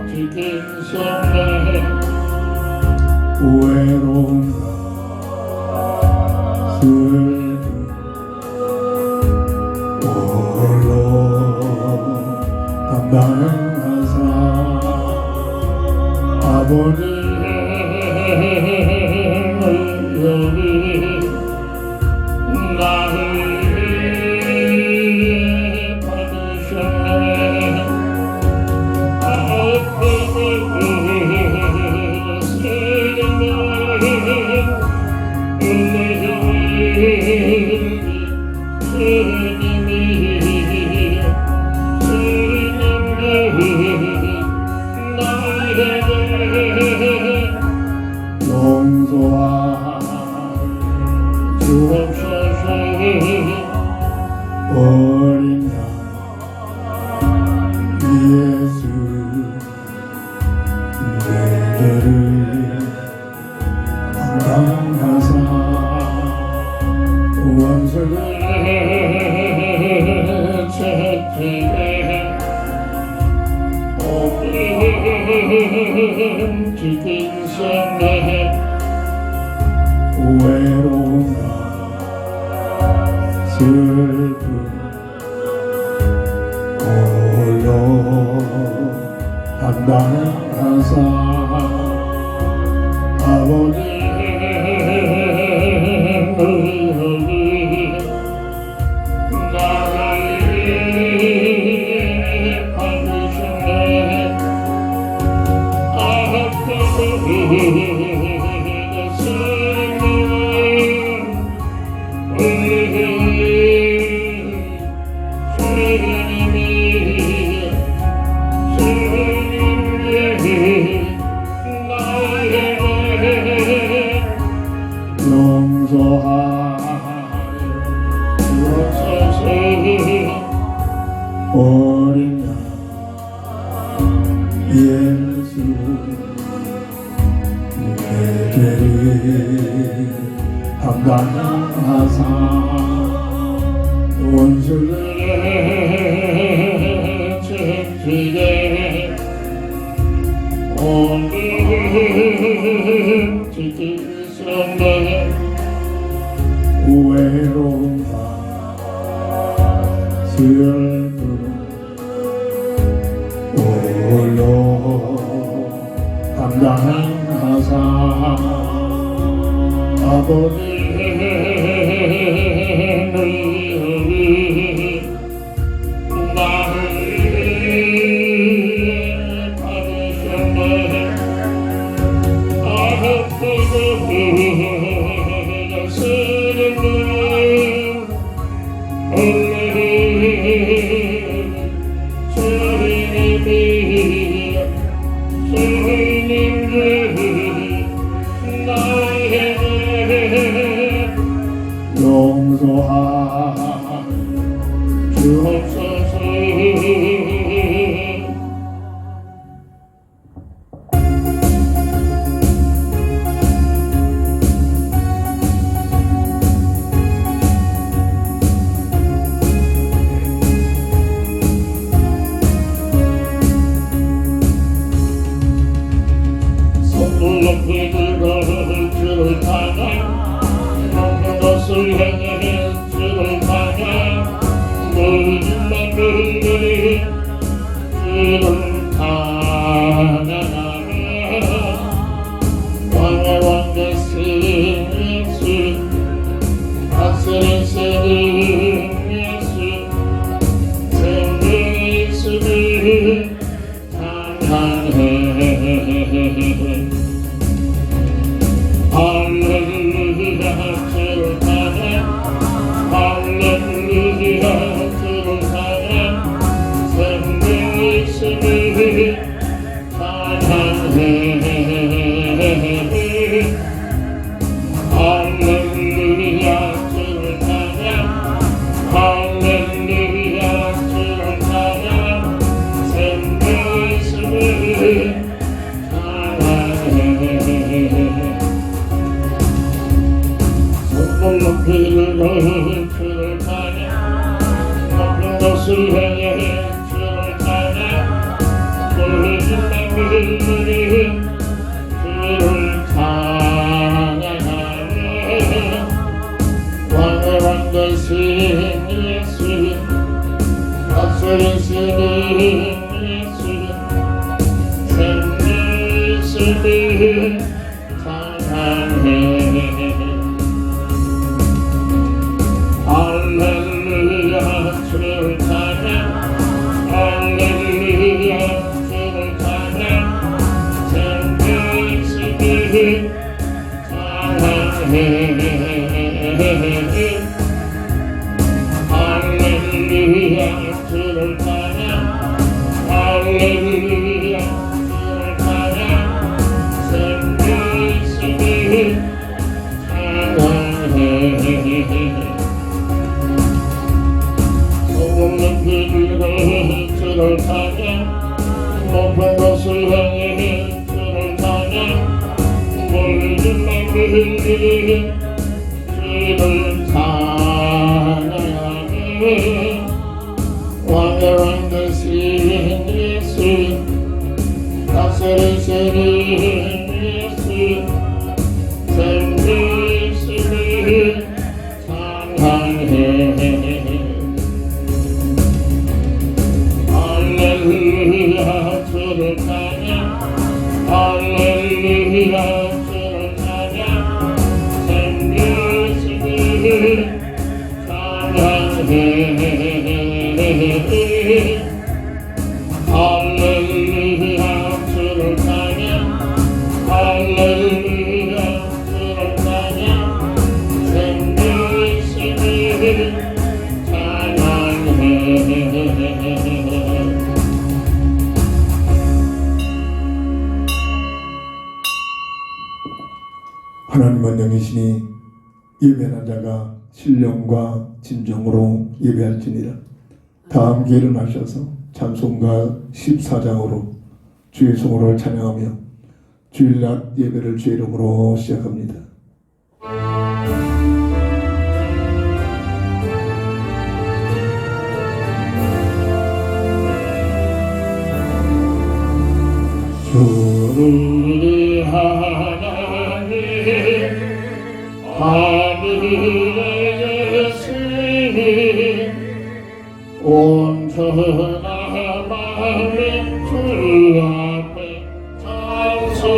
지긴 생에 외로운 슬픔 홀로 담당하사 아버님의 여기 나를 용서하 주옵소서. 어린 양 예수 내게를 담당하사 원수를 채찍에 지긴 생에 외로움과 슬픔 홀로 담당하사 아버님의 의혹이 나를 받으셨네. 어린 양 예수 내게를 담당하사 원수를 채찍에 지긴 생에 외로움과 슬픔 홀로 담당하사 아버님의 의혹이 나를 받으셨네. 용서하 주옵소서. 높이 들고 주를 타냐 모든 것을 행해 주를 타냐 모든 맘들이 주를 찬양하며 왕의 왕 되신 예수 다스리시는 예수 생명의 예수를 찬양해. 할렐루야 주를 찬양 할렐루야 주를 찬양 생명의 예수를 찬양해. 할렐루야 주를 찬양 할렐루야 주를 찬양 생명의 예수를 높이를 주를 찬양 높은 것을 행해 주를 찬양 주를 찬양 높은 곳을 향해 주를 찬양 모든 만물이 주를 찬양하네 왕의 되신 예수 다스리시는 예수 생기시는 찬양해 할렐루야 주를 찬양 할렐루야 주를 찬양 생기시는 찬양해 할렐루야 주를 찬양 할렐루야 주를 찬양 생기시는 찬양해 하나님은 영이시니 예배하는 자가 신령과 진정으로 예배할지니라. 다 함께 일어나셔서 찬송가 14장으로 주의 성호를 찬양하며 주일낮 예배를 주의 이름으로 시작합니다. 우리 하나님 하늘의 예수님 온전한 마음에 주 앞에 찬송하네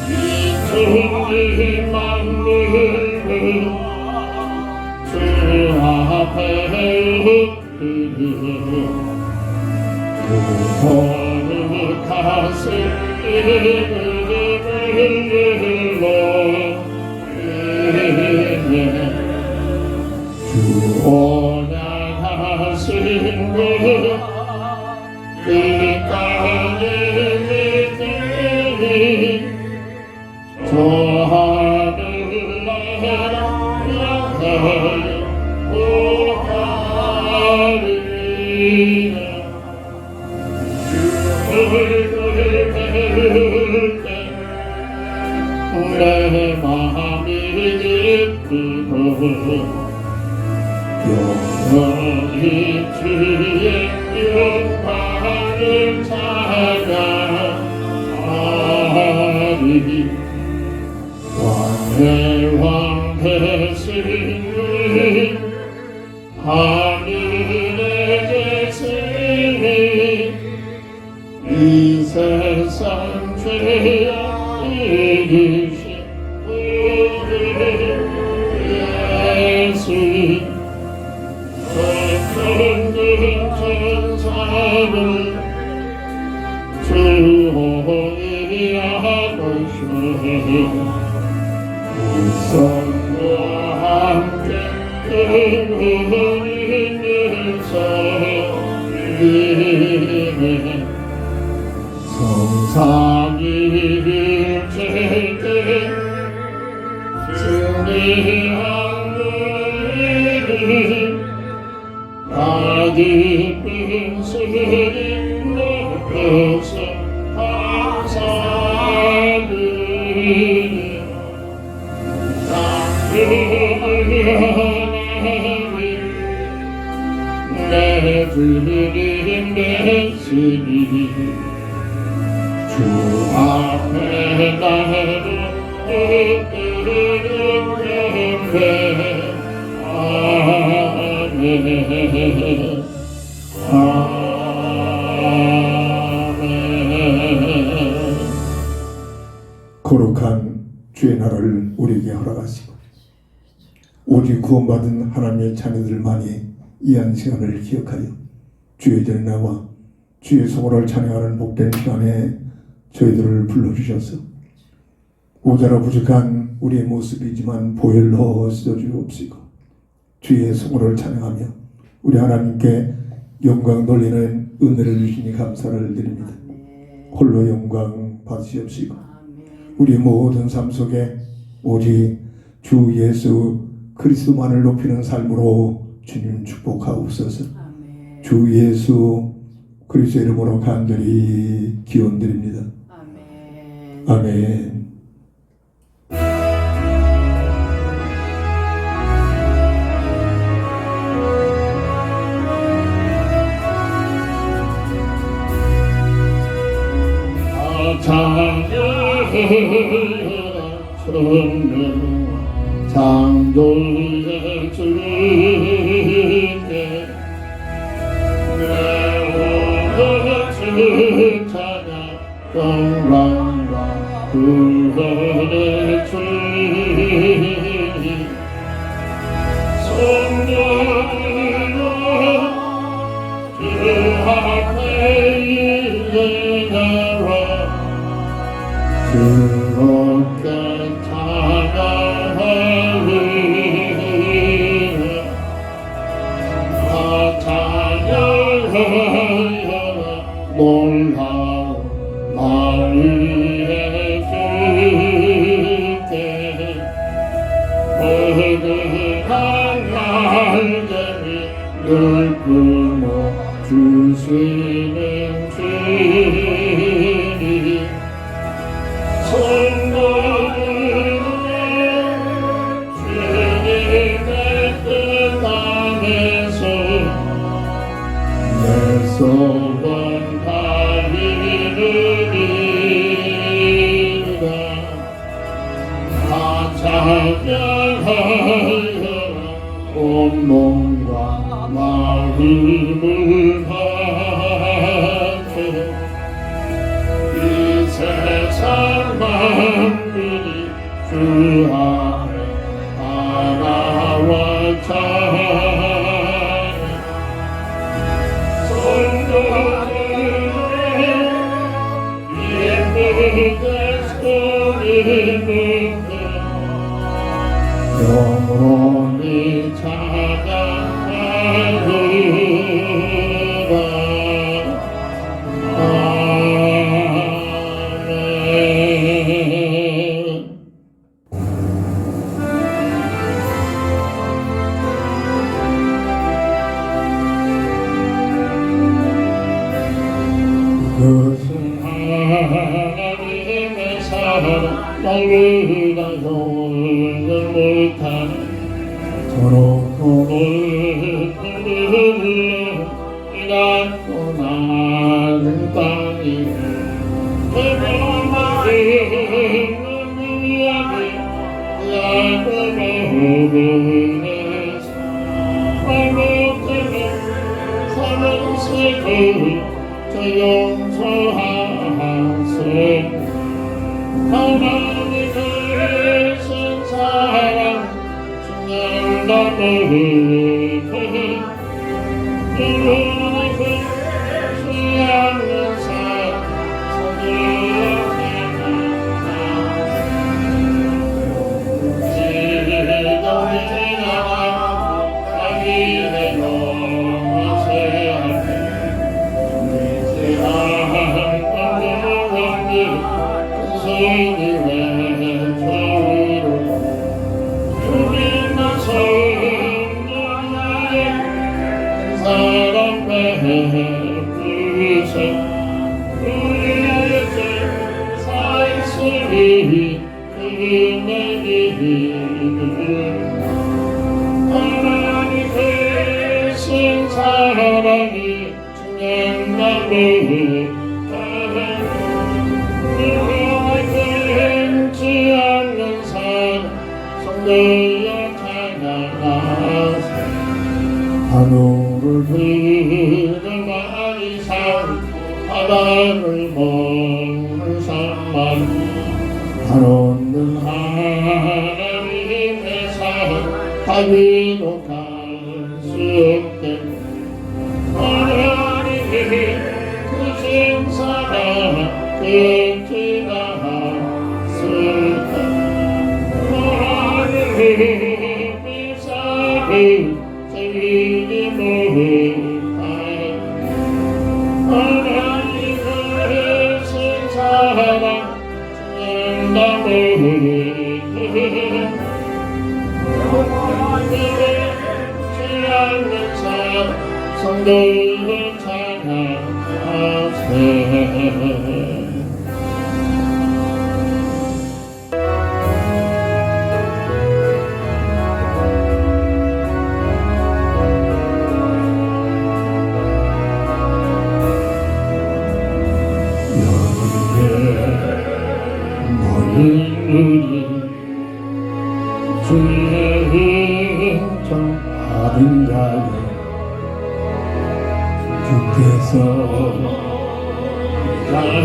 이천지 만물을 주 앞에 엎드리네 거룩하신 이름으로 주 온양하신 것 이 땅에 믿으니 저 하늘나라 영광을 오하리라 내 마음이 기쁘고 영원히 주의 영광을 찬양하리 왕의 왕 되신 하늘의 계시니 이 세상 죄악 이기신 우리 예수 천군 천사를 주호이 하고시니 우성과 함께 그분이면서 이네 성삼위일 제때 승리하느니 다 기쁜 소리 높여서 감사드리니 내 주님 되시니 주 앞에 나를 이끌는데 아멘 아멘 거룩한 주의 나라를 우리에게 허락하시고 오직 구원받은 하나님의 자녀들만이 이 한 시간을 기억하여 주의 전에 나와 주의 성호를 찬양하는 복된 시간에 저희들을 불러주셔서 모자라 부족한 우리의 모습이지만 보혈로 씻어주옵시고 주의 성호를 찬양하며 우리 하나님께 영광 돌리는 은혜를 주시니 감사를 드립니다. 홀로 영광 받으시옵시고 우리 모든 삶 속에 오직 주 예수 그리스도만을 높이는 삶으로 주님 축복하옵소서. 아멘. 주 예수 그리스도 이름으로 간절히 기원드립니다. 아멘. 아멘. 창조의 주님께 내 오늘 찬양 영광과 구원의 주님 성령으로 주 앞에 일어나라 그렇게 찬양하리라 놀라운 나의 주께 거대한 날개를 늘 품어 주시는 주님 주님의 뜻 안에서 내 소원 다이르리라 다 찬양하여 온몸과 마음을 바쳐 이 세상 만물이 주 안에 하나와 찬양 성도들의 예쁘게 소리는 영원히 찬양하리라 그것은 하나님의 사랑 날리다 용을 못하는 서로 오늘 이갖고 나는 땅이 그것만이 미안해 야곱의 후분에서 발목들은 사는 세계 저 용서하세 하나님의 큰 사랑 주님 나를 이루는 수양의 사랑 성리의 지도의 나라 자기의 영화세 하나님의 신 사랑이 주님 나를 끊지 않는 사랑 성도여 찬양하세 하늘을 흐르는 마리산 바다를 먹는 산만 한없는 하나님의 사랑 다위로 갈 수 없게 하나님의 크신 사랑 끝이 나았을까 하나님의 사랑 세위지 못하여 하나님의 신 사랑 주님 나를 영원히 성도를 찬양하세. 우리 주의 인정받은 자여 주께서 나의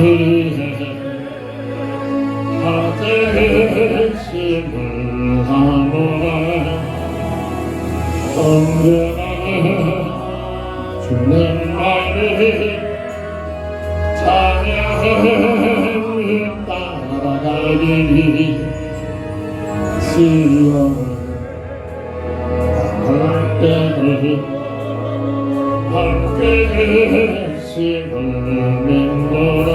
하대심을 하노라. 언제나 주님만을 찬양을 따라가리니 시험을 당할 때는 함께 심을 맺노라.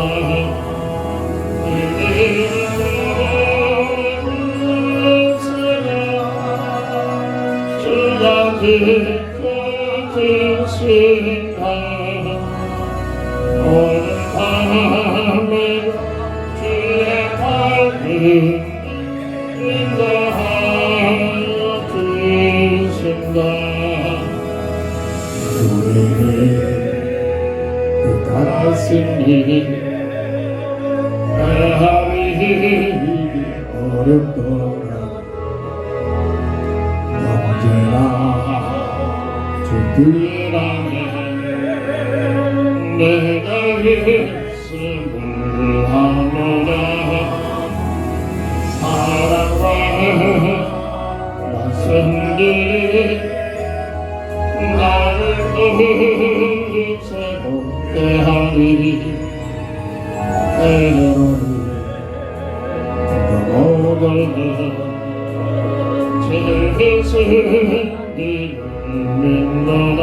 주가 지켜주신다. 오늘 밤에 주의 밝은 인도하여 주신다. 우리의 그 가슴이 헤아리기 어렵더라. 언제나 주길 안에 내가 있음을 하노라. 사랑과 낯선 길 나를 새롭게 하리. 때로는 너무도 죄짓은 일을 믿노라.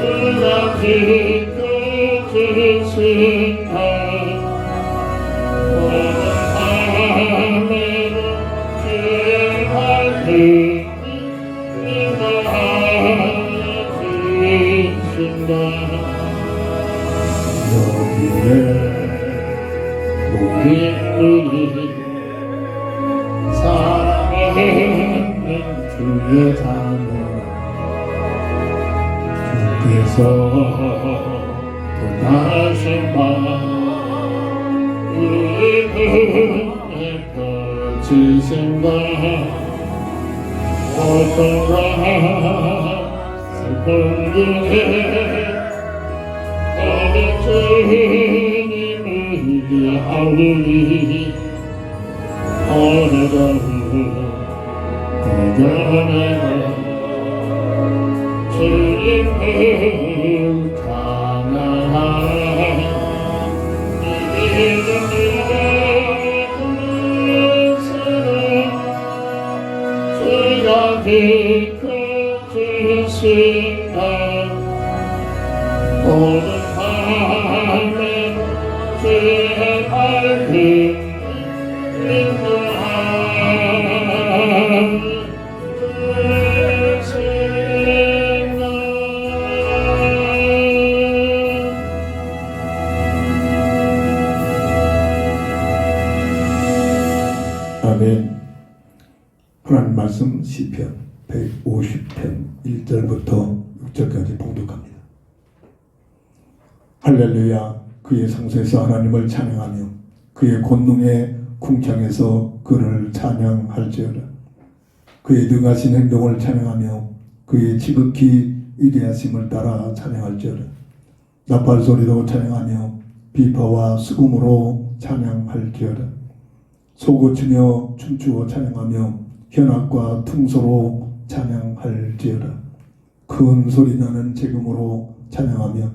주가 지켜주신다. 오늘 밤에는 주의 밝은 인도하여 주신다. 여기에 모든 우리 사랑하는 주의 자녀라. 주께서 떠나신 밤 우리 눈에 펼치신다. 고통과 슬픔 중에 어린 주님을 위하오니 오늘도 대견하고 주님을 찬양하라. 주가 지켜주신다. 오늘 밤에 주의 밝은 인도하여 주신다. 아멘. 하나님 말씀 시편 150편 1절부터 6절까지 봉독합니다. 할렐루야. 그의 성소에서 하나님을 찬양하며 그의 권능의 궁창에서 그를 찬양할지어다. 그의 능하신 행동을 찬양하며 그의 지극히 위대하심을 따라 찬양할지어다. 나팔 소리로 찬양하며 비파와 수금으로 찬양할지어다. 소고치며 춤추어 찬양하며 현악과 퉁소로 찬양할지어다. 큰 소리 나는 재금으로 찬양하며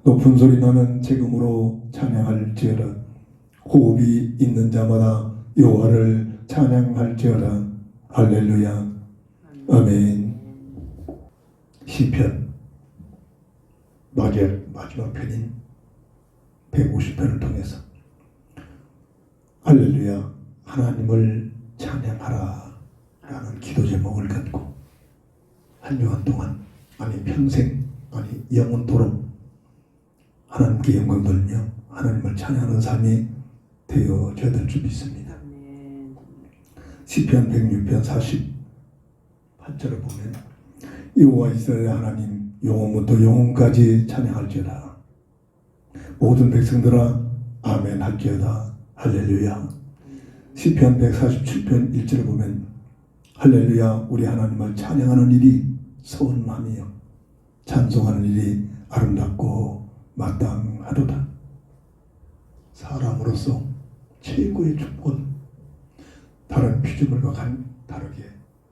높은 소리 나는 재금으로 찬양할지어다. 호흡이 있는 자마다 여호와를 찬양할지어다. 할렐루야. 아멘. 시편 마지막 편인 150편을 통해서 할렐루야. 하나님을 찬양하라 라는 기도 제목을 갖고 한 주간 동안, 아니 평생, 아니 영원토록 하나님께 영광 돌며 하나님을 찬양하는 삶이 되어져야 될 줄 믿습니다. 아멘. 시편 106편 48절을 보면 여호와 이스라엘 하나님 영원부터 영원까지 찬양할지어다. 모든 백성들아 아멘 할지어다. 할렐루야. 시편 147편 1절을 보면 할렐루야 우리 하나님을 찬양하는 일이 선함이요 찬송하는 일이 아름답고 마땅하도다. 사람으로서 최고의 축복은 다른 피조물과 다르게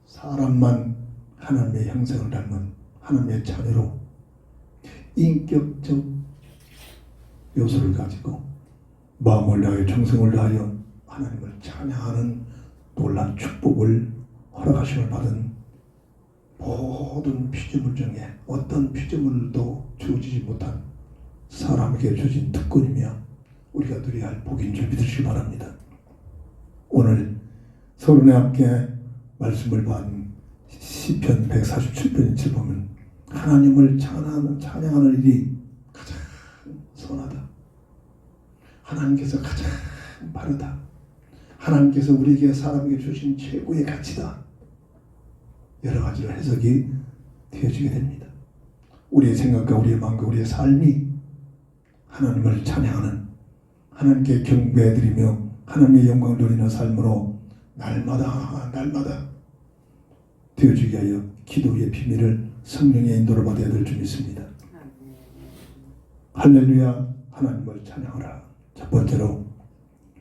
사람만 하나님의 형상을 닮은 하나님의 자녀로 인격적 요소를 가지고 마음을 다하여 정성을 다하여 하나님을 찬양하는 놀라운 축복을 허락하심을 받은 모든 피조물 중에 어떤 피조물도 주어지지 못한 사람에게 주어진 특권이며 우리가 누려야 할 복인 줄 믿으시기 바랍니다. 오늘 서론에 함께 말씀을 받은 시편 147편 1절 보면 하나님을 찬양하는 일이 가장 선하다. 하나님께서 가장 바르다. 하나님께서 우리에게 사람에게 주신 최고의 가치다. 여러 가지로 해석이 되어지게 됩니다. 우리의 생각과 우리의 마음과 우리의 삶이 하나님을 찬양하는, 하나님께 경배드리며 하나님의 영광을 돌리는 삶으로 날마다 되어지게 하여 기도의 비밀을 성령의 인도를 받아야 될 줄 믿습니다. 할렐루야 하나님을 찬양하라. 첫 번째로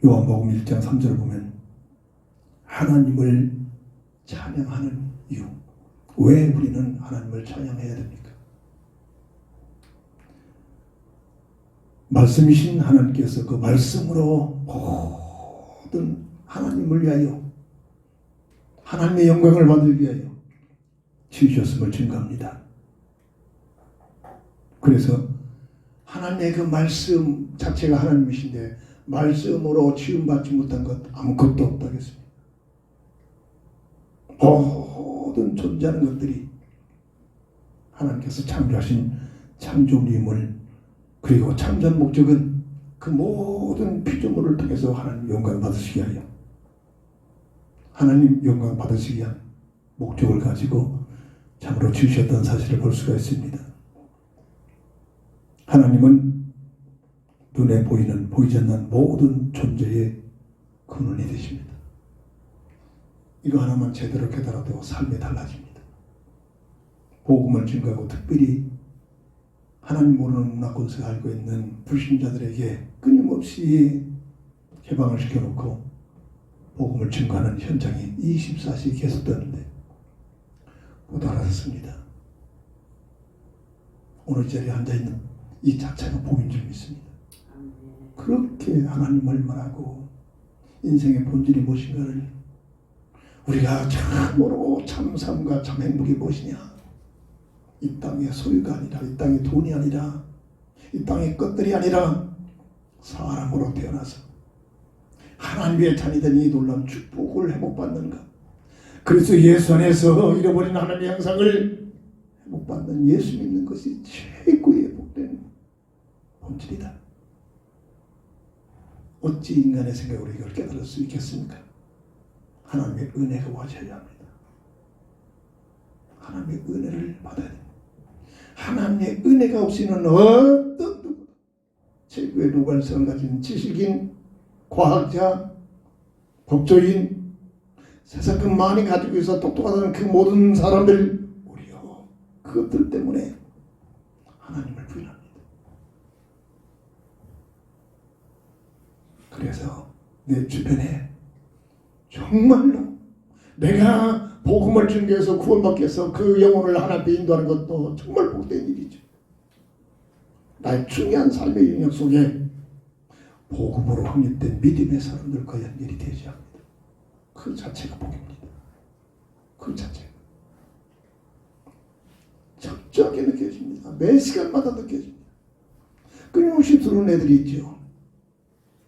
요한복음 1장 3절을 보면 하나님을 찬양하는 이유. 왜 우리는 하나님을 찬양해야 됩니까? 말씀이신 하나님께서 그 말씀으로 모든 하나님을 위하여 하나님의 영광을 받기 위하여 지으셨음을 증거합니다. 그래서 하나님의 그 말씀 자체가 하나님이신데 말씀으로 지음받지 못한 것 아무것도 없다겠습니다. 모든 존재하는 것들이 하나님께서 창조하신 창조림을 그리고 창조한 목적은 그 모든 피조물을 통해서 하나님 영광 받으시게 하여 하나님 영광 받으시기 위한 목적을 가지고 참으로 지으셨다는 사실을 볼 수가 있습니다. 하나님은 눈에 보이는 보이지 않는 모든 존재의 근원이 되십니다. 이거 하나만 제대로 깨달아도 삶이 달라집니다. 복음을 증거하고 특별히 하나님 모르는 문화권에서 알고 있는 불신자들에게 끊임없이 개방을 시켜놓고 복음을 증거하는 현장이 24시간 계속되는데 못 알아듣습니다. 오늘 이 자리에 앉아있는 이 자체가 복인 줄 믿습니다. 그렇게 하나님을 말하고 인생의 본질이 무엇인가를 우리가 참으로 참 삶과 참 행복이 무엇이냐, 이 땅의 소유가 아니라 이 땅의 돈이 아니라 이 땅의 것들이 아니라 사람으로 태어나서 하나님의 자녀 된 이 놀라운 축복을 회복받는 것, 그래서 예수 안에서 잃어버린 하나님의 형상을 회복받는 예수 믿는 것이 최고의 복된 본질이다. 어찌 인간의 생각으로 이걸 깨달을 수 있겠습니까? 하나님의 은혜가 와셔야 합니다. 하나님의 은혜를 받아야 됩니다. 하나님의 은혜가 없이는 어떤 누구도 최고의 노발성을 가진 지식인, 과학자, 법조인, 세상 그 많이 가지고 있어 똑똑하다는 그 모든 사람들 우리요 그것들 때문에 하나님을 부인합니다. 그래서 내 주변에 정말로 내가 복음을 증거해서 구원받기 위해서 그 영혼을 하나님께 인도하는 것도 정말 복된 일이죠. 나의 중요한 삶의 영역 속에 복음으로 확립된 믿음의 사람들과 연결이 되지 합니다. 그 자체가 복입니다. 그 자체가 적절하게 느껴집니다. 매 시간마다 느껴집니다. 끊임없이 들어오는 애들이 있죠.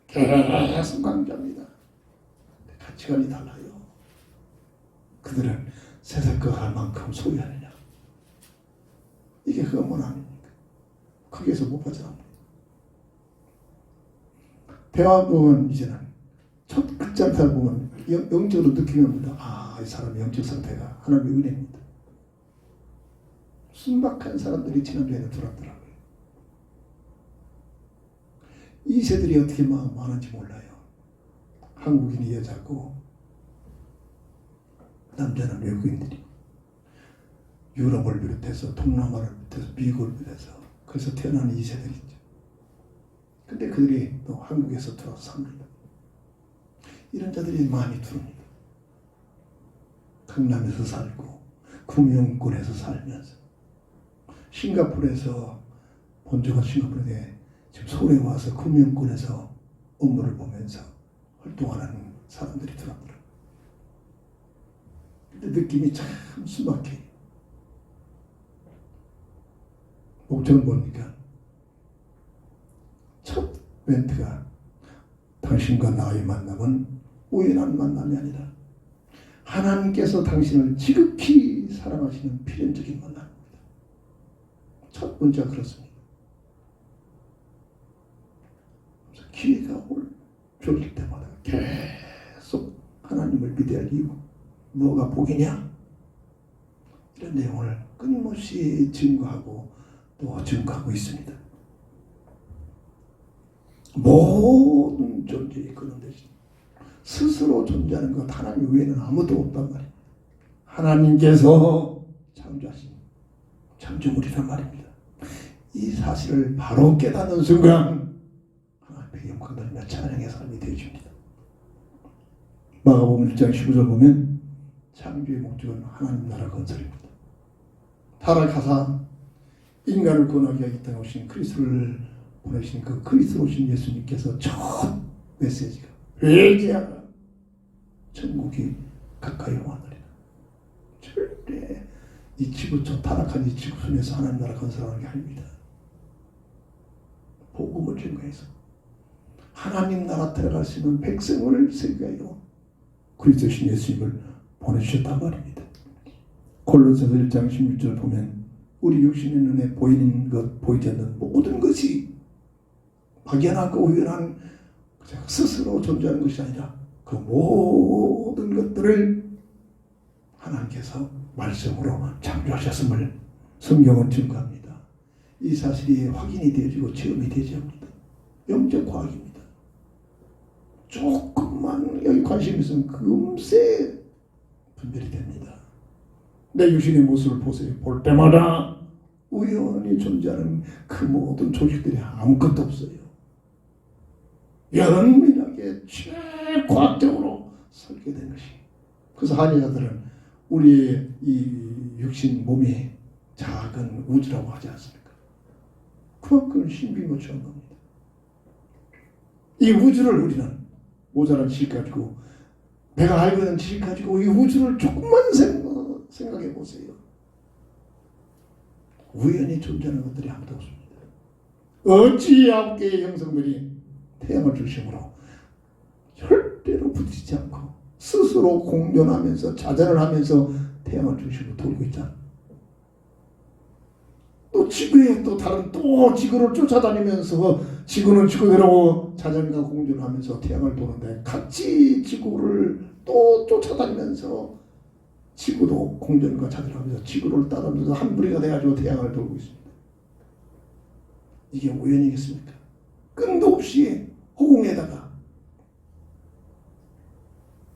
계속 강조합니다. 가치관이 달라요. 그들은 세상 것 할 만큼 소유하느냐. 이게 그것만 아닙니까? 거기에서 못 빠져나옵니다. 대화 보면 이제는 첫 극장타 보면 영적으로 느끼게 합니다. 아, 이 사람의 영적 상태가 하나님의 은혜입니다. 순박한 사람들이 지난주에는 들었더라고요. 이 세들이 어떻게 많은지 몰라요. 한국인이 여자고 남자는 외국인들이 유럽을 비롯해서 동남아를 비롯해서 미국을 비롯해서 그래서 태어나는 이 세들이 있죠. 근데 그들이 또 한국에서 들어서 삽니다. 이런 자들이 많이 들어옵니다. 강남에서 살고 구명권에서 살면서 싱가포르에서 본주가 싱가포르에 지금 서울에 와서 구명권에서 업무를 보면서 활동하는 사람들이 들어오더라고요. 근데 느낌이 참 순박해요. 목적은 뭡니까? 첫 멘트가 당신과 나의 만남은 우연한 만남이 아니라 하나님께서 당신을 지극히 사랑하시는 필연적인 만남입니다. 첫 번째가 그렇습니다. 그래서 기회가 줄 때마다 계속 하나님을 믿어야 할 이유, 뭐가 복이냐? 이런 내용을 끊임없이 증거하고 또 증거하고 있습니다. 모든 존재의 그런 대신 스스로 존재하는 것 하나님 외에는 아무도 없단 말입니다. 하나님께서 창조하신 창조물이란 말입니다. 이 사실을 바로 깨닫는 순간 하나님의 영광 돌리며 찬양의 삶이 되어집니다. 마가복음 1장 15절 보면 창조의 목적은 하나님 나라 건설입니다. 타락하사 인간을 구원하기 위해 이 땅에 오신 그리스도를 보내신 그 그리스도 오신 예수님께서 첫 메시지가 회개하라, 천국이 가까이 오느니라. 절대 이 지구촌 타락한 이 지구촌에서 하나님 나라 건설하는 게 아닙니다. 복음을 증거해서 하나님 나라 들어갈 수 있는 백성을 세계하여 그리스도 오신 예수님을 보내주셨단 말입니다. 골로새서 1장 16절 보면 우리 육신의 눈에 보이는 것, 보이지 않는 모든 것이 막연하고 우연한 스스로 존재하는 것이 아니라 그 모든 것들을 하나님께서 말씀으로 창조하셨음을 성경은 증거합니다. 이 사실이 확인이 되어지고 체험이 되지 합니다. 영적 과학입니다. 조금만 여기 관심이 있으면 금세 분별이 됩니다. 내 육신의 모습을 보세요. 볼 때마다 우연히 존재하는 그 모든 조직들이 아무것도 없어요. 연밀하게 최과학적으로 설계된 것이. 그래서 한의사들은 우리의 이 육신 몸이 작은 우주라고 하지 않습니까? 그만큼 신비모처럼 겁니다. 이 우주를 우리는 모자란 지식 가지고 내가 알고 있는 지식 가지고 이 우주를 조금만 생각해 보세요. 우연히 존재하는 것들이 아무도 없습니다. 어찌 9개의 형성들이 태양을 중심으로 절대로 부딪히지 않고 스스로 공존하면서 자전을 하면서 태양을 중심으로 돌고 있잖아. 또 지구에 또 다른 또 지구를 쫓아다니면서 지구는 지구대로 자전과 공존하면서 태양을 도는데 같이 지구를 또 쫓아다니면서 지구도 공전과 자전하면서 지구를 따라면서 한 부리가 돼가지고 태양을 돌고 있습니다. 이게 우연이겠습니까? 끈도 없이 허공에다가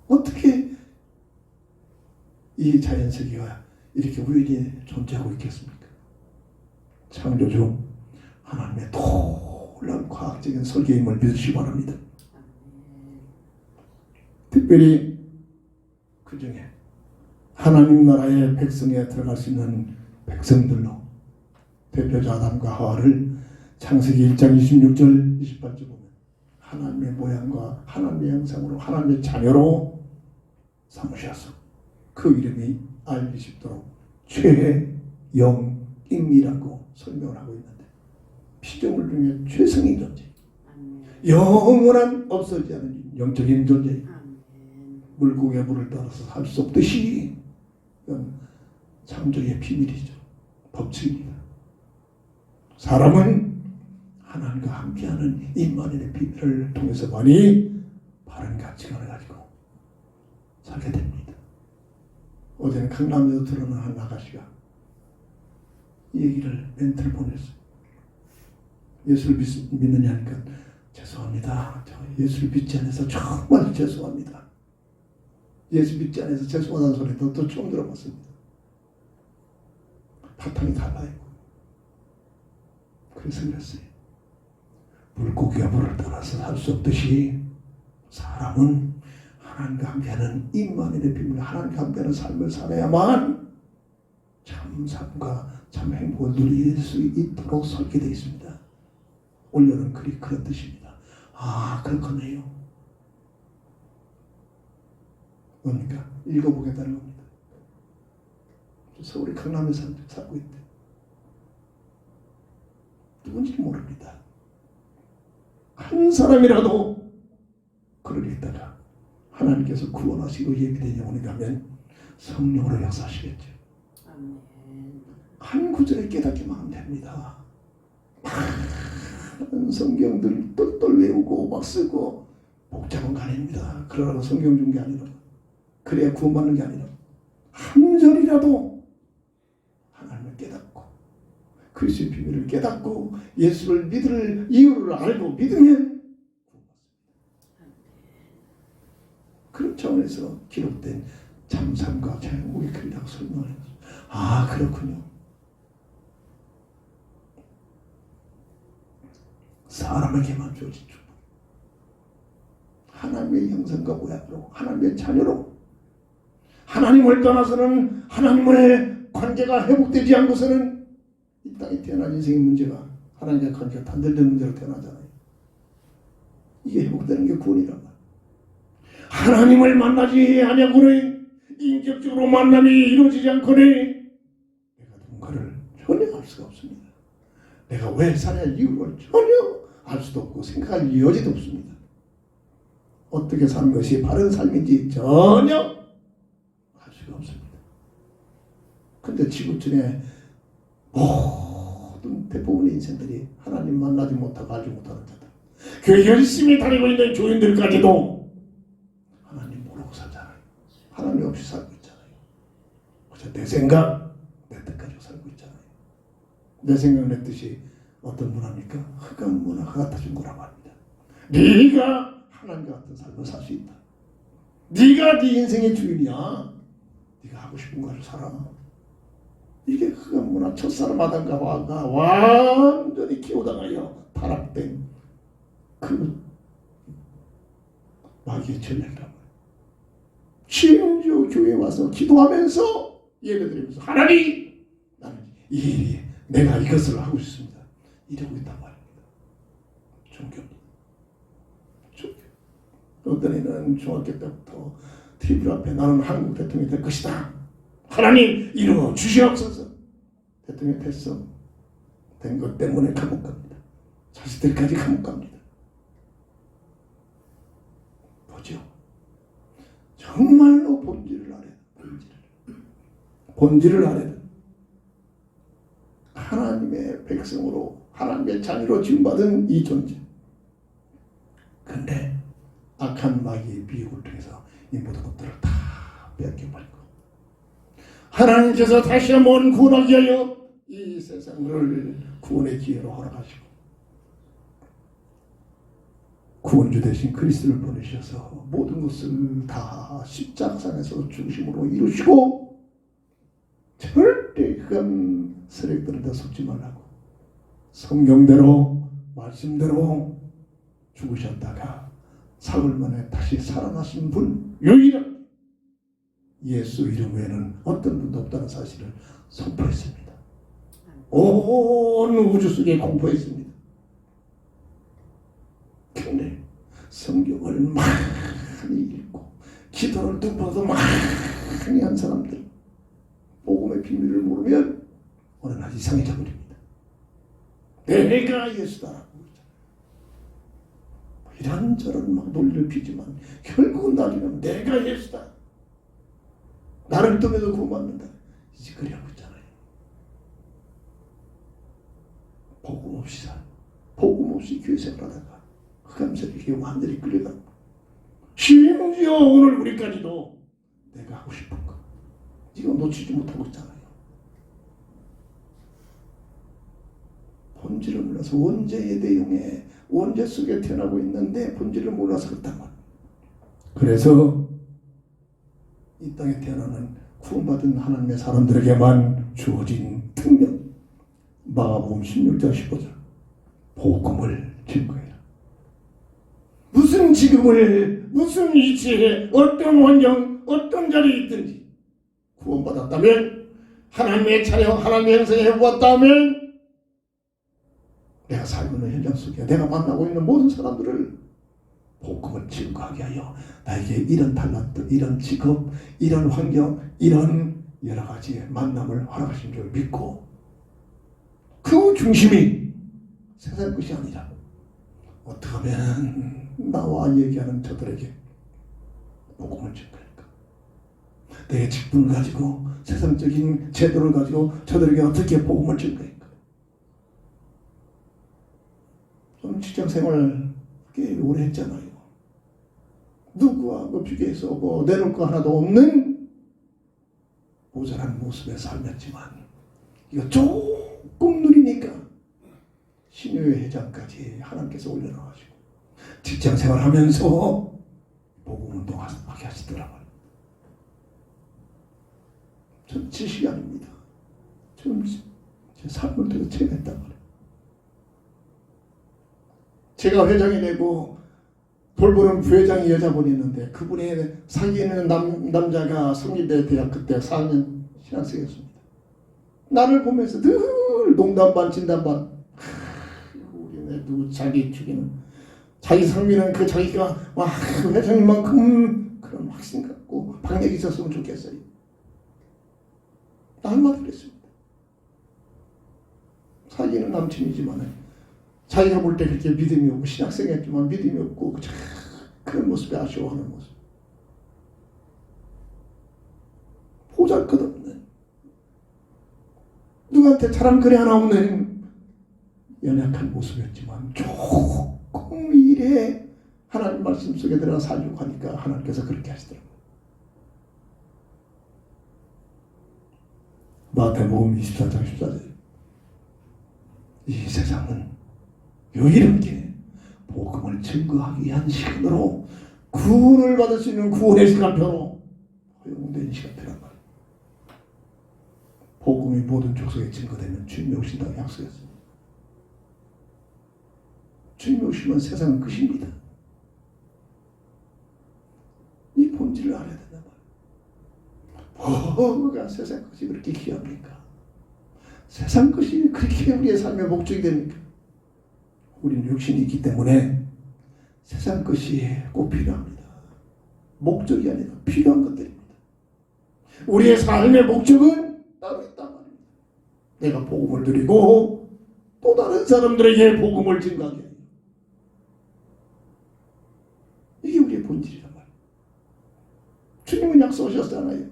어떻게 이 자연세계가 이렇게 우연히 존재하고 있겠습니까? 창조주 하나님의 놀라운 과학적인 설계임을 믿으시기 바랍니다. 특별히 그 중에 하나님 나라의 백성에 들어갈 수 있는 백성들로 대표자 아담과 하와를 창세기 1장 26절 28절 보면 하나님의 모양과 하나님의 형상으로 하나님의 자녀로 삼으셔서 그 이름이 알기 쉽도록 최영임이라고 설명을 하고 있는데 피조물 중에 최성인 존재, 영원한 없어지지 않은 영적인 존재, 물고기의 물을 따라서 살 수 없듯이 이건 창조의 비밀이죠. 법칙입니다. 사람은 하나님과 함께하는 임마누엘의 비밀을 통해서만이 바른 가치관을 가지고 살게 됩니다. 어제는 강남에서 들어오는 한 아가씨가 이 얘기를 멘트를 보냈어요. 예수를 믿느냐 하니까 죄송합니다. 저 예수를 믿지 않아서 정말 죄송합니다. 예수 믿지 않아서 죄송하다는 소리도 또 처음 들어봤습니다. 바탕이 달라요. 그래서 그랬어요. 물고기가 물을 따라서 살 수 없듯이 사람은 하나님과 함께하는 임마누엘의 비밀, 하나님과 함께하는 삶을 살아야만 참 삶과 참 행복을 누릴 수 있도록 설계되어 있습니다. 올여름 글이 그런 뜻입니다. 아, 그렇겠네요. 뭡니까? 읽어보겠다는 겁니다. 서울의 강남에 살고 있대. 누군지 모릅니다. 한 사람이라도 그러겠다가 하나님께서 구원하시고 예비된 영혼이 가면 성령으로 역사하시겠죠. 아멘. 한 구절에 깨닫기만 하면 됩니다. 많은 성경들 똘똘 외우고 막 쓰고 복잡한 거 아닙니다. 그러라고 성경 준 게 아니라, 그래야 구원받는 게 아니라 한 절이라도 하나님을 깨닫고 그리스도의 비밀을 깨닫고 예수를 믿을 이유를 알고 믿으면 그런 차원에서 기록된 참삼과 행복의 글이라고 설명해요. 아, 그렇군요. 사람에게만 주어진 축복. 하나님의 형상과 모양으로, 하나님의 자녀로, 하나님을 떠나서는 하나님과의 관계가 회복되지 않고서는 이 땅에 태어난 인생의 문제가 하나님과 관계가 단절된 문제로 태어나잖아요. 이게 회복되는 게 구원이란 말이에요. 하나님을 만나지 아니하고는 인격적으로 만남이 이루어지지 않고는 내가 누군가를 전혀 알 수가 없습니다. 내가 왜 살아야 할 이유를 전혀 알 수도 없고 생각할 여지도 없습니다. 어떻게 사는 것이 바른 삶인지 전혀 알 수가 없습니다. 근데 지금쯤에 모든 대부분의 인생들이 하나님 만나지 못하고 알지 못하는 자들, 교회 열심히 다니고 있는 교인들까지도 하나님 모르고 살잖아요. 하나님 없이 살고 있잖아요. 그래서 내 생각, 내 뜻 가지고 살고 있잖아요. 내 생각, 내 뜻이 어떤 문화입니까? 흑암 문화가 같아진 거라고 합니다. 네가 하나님과 같은 삶을 살 수 있다. 네가 네 인생의 주인이야. 네가 하고 싶은 거 가지고 살아. 이게 흑암 문화, 첫사람 아담과 완전히 기호당하여 타락된 그 마귀의 전략이란 말이에요. 심지어 교회에 와서 기도하면서 예배드리면서 하나님, 나는 이 일이 내가 이것을 하고 싶습니다. 이러고 있단 말입니다. 종교입니다. 종교. 어떤 애는 중학교 때부터 TV 앞에 나는 한국 대통령이 될 것이다. 하나님 이루어 주시옵소서. 대통령이 됐어. 된 것 때문에 감옥 갑니다. 자식들까지 감옥 갑니다. 보죠. 정말로 본질을 알아야 돼. 본질을 알아야 돼. 하나님의 백성으로, 하나님의 자녀로 지음받은 이 존재. 근데 악한 마귀의 미혹을 통해서 이 모든 것들을 다 빼앗겨버리고 하나님께서 다시 한번 구원하기 위하여 이 세상을 구원의 기회로 허락하시고 구원주 대신 그리스도를 보내셔서 모든 것을 다 십자가상에서 중심으로 이루시고 절대 흑암 세력들한테 속지 말라고 성경대로 말씀대로 죽으셨다가 사흘 만에 다시 살아나신 분 유일한 예수 이름 외에는 어떤 분도 없다는 사실을 선포했습니다. 온 우주 속에 공포했습니다. 근데 성경을 많이 읽고 기도를 덮어서 많이 한 사람들 복음의 비밀을 모르면 어느 날 이상해져 버립니다. 내가 예수다라고 이런저런 막 논리를 피지만 결국은 나중에는 내가 예수다. 나를 통해서 구원받는다. 이제 그래하고 있잖아요. 복음 없이 살, 복음 없이 교회 생활하다가 흑암세력에 완전히 끌려가고, 심지어 오늘 우리까지도 내가 하고 싶은 거 이거 놓치지 못하고 있잖아요. 본질을 몰라서 원죄의 내용에 원죄 속에 태어나고 있는데 본질을 몰라서 그렇단 말이에요. 그래서 이 땅에 태어나는 구원받은 하나님의 사람들에게만 주어진 특명, 마가복음 16장 15절 복음을 증거해라. 무슨 직업을, 무슨 위치에, 어떤 환경, 어떤 자리에 있든지 구원받았다면, 하나님의 자녀, 하나님의 형상에 해보았다면, 내가 살고 있는 현장 속에 내가 만나고 있는 모든 사람들을 복음을 증거하게 하여 나에게 이런 탤런트, 이런 직업, 이런 환경, 이런 여러 가지의 만남을 허락하신 줄 믿고, 그 중심이 세상 것이 아니라 어떻게 하면 나와 얘기하는 저들에게 복음을 증거할까? 내 직분을 가지고 세상적인 제도를 가지고 저들에게 어떻게 복음을 증거할까? 저는 직장생활 꽤 오래 했잖아요. 누구하고 비교해서 뭐 내놓을 거 하나도 없는 모자란 모습의 삶이었지만, 이거 조금 누리니까 신유회 회장까지 하나님께서 올려놔가지고 직장생활 하면서 복음운동하게 하시더라고요. 전 지식이 아닙니다. 저는 제 삶을 통해서 체험했단 말이에요. 제가 회장이 되고 돌보는 부회장이 여자분이 있는데, 그분이 사귀는 남자가 성리대 대학 그때 4학년 신학생이었습니다. 나를 보면서 늘 농담 반 진담 반, 우리네 누구 자기 죽이는, 자기 성미는 그 자기가 와 회장님만큼 그런 확신 갖고 박력이 있었으면 좋겠어요. 한마디 그랬습니다. 사귀는 남친이지만 자기가 볼 때 그렇게 믿음이 없고, 신학생이었지만 믿음이 없고 그런 모습에 아쉬워하는 모습, 보잘것없는, 누구한테 자랑거리 하나 없는 연약한 모습이었지만, 조금 일에 하나님 말씀 속에 들어가 살려고 하니까 하나님께서 그렇게 하시더라고요. 마태복음 24장 14절, 이 세상은 유일하게 복음을 증거하기 위한 시간으로, 구원을 받을 수 있는 구원의 시간표로 허용된 시간표란 말이에요. 복음이 모든 족속에 증거되면 주님이 오신다고 약속했습니다. 주님이 오시면 세상은 끝입니다. 이 본질을 알아야 된단 말이에요. 뭐가 세상 것이 그렇게 귀합니까? 세상 것이 그렇게 우리의 삶의 목적이 됩니까? 우리는 육신이 있기 때문에 세상 것이 꼭 필요합니다. 목적이 아니라 필요한 것들입니다. 우리의 삶의 목적은 따로 있단 말입니다. 내가 복음을 누리고 또 다른 사람들에게 복음을 증거하게 해요. 이게 우리의 본질이란 말이에요. 주님은 약속하셨잖아요.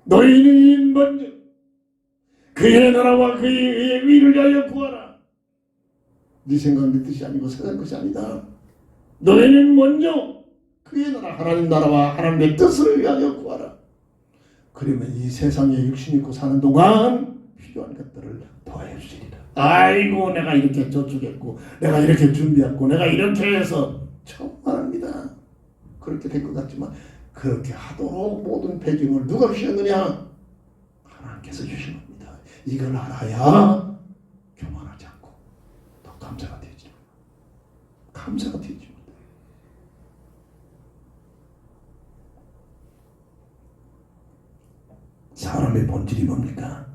너희는 먼저 그의 나라와 그의 의를 위하여 구하라. 네 생각, 네 뜻이 아니고 세상 것이 아니다. 너희는 먼저 그의 나라, 하나님 나라와 하나님의 뜻을 위하여 구하라. 그러면 이 세상에 육신 있고 사는 동안 필요한 것들을 더해 주시리라. 아이고 내가 이렇게 저축했고, 내가 이렇게 준비했고, 내가 이렇게 해서, 정말합니다. 그렇게 될 것 같지만 그렇게 하도록 모든 배경을 누가 주셨느냐? 하나님께서 주신 겁니다. 이걸 알아야 교만하지 않고 더 감사가 되지. 감사가 되지. 사람의 본질이 뭡니까?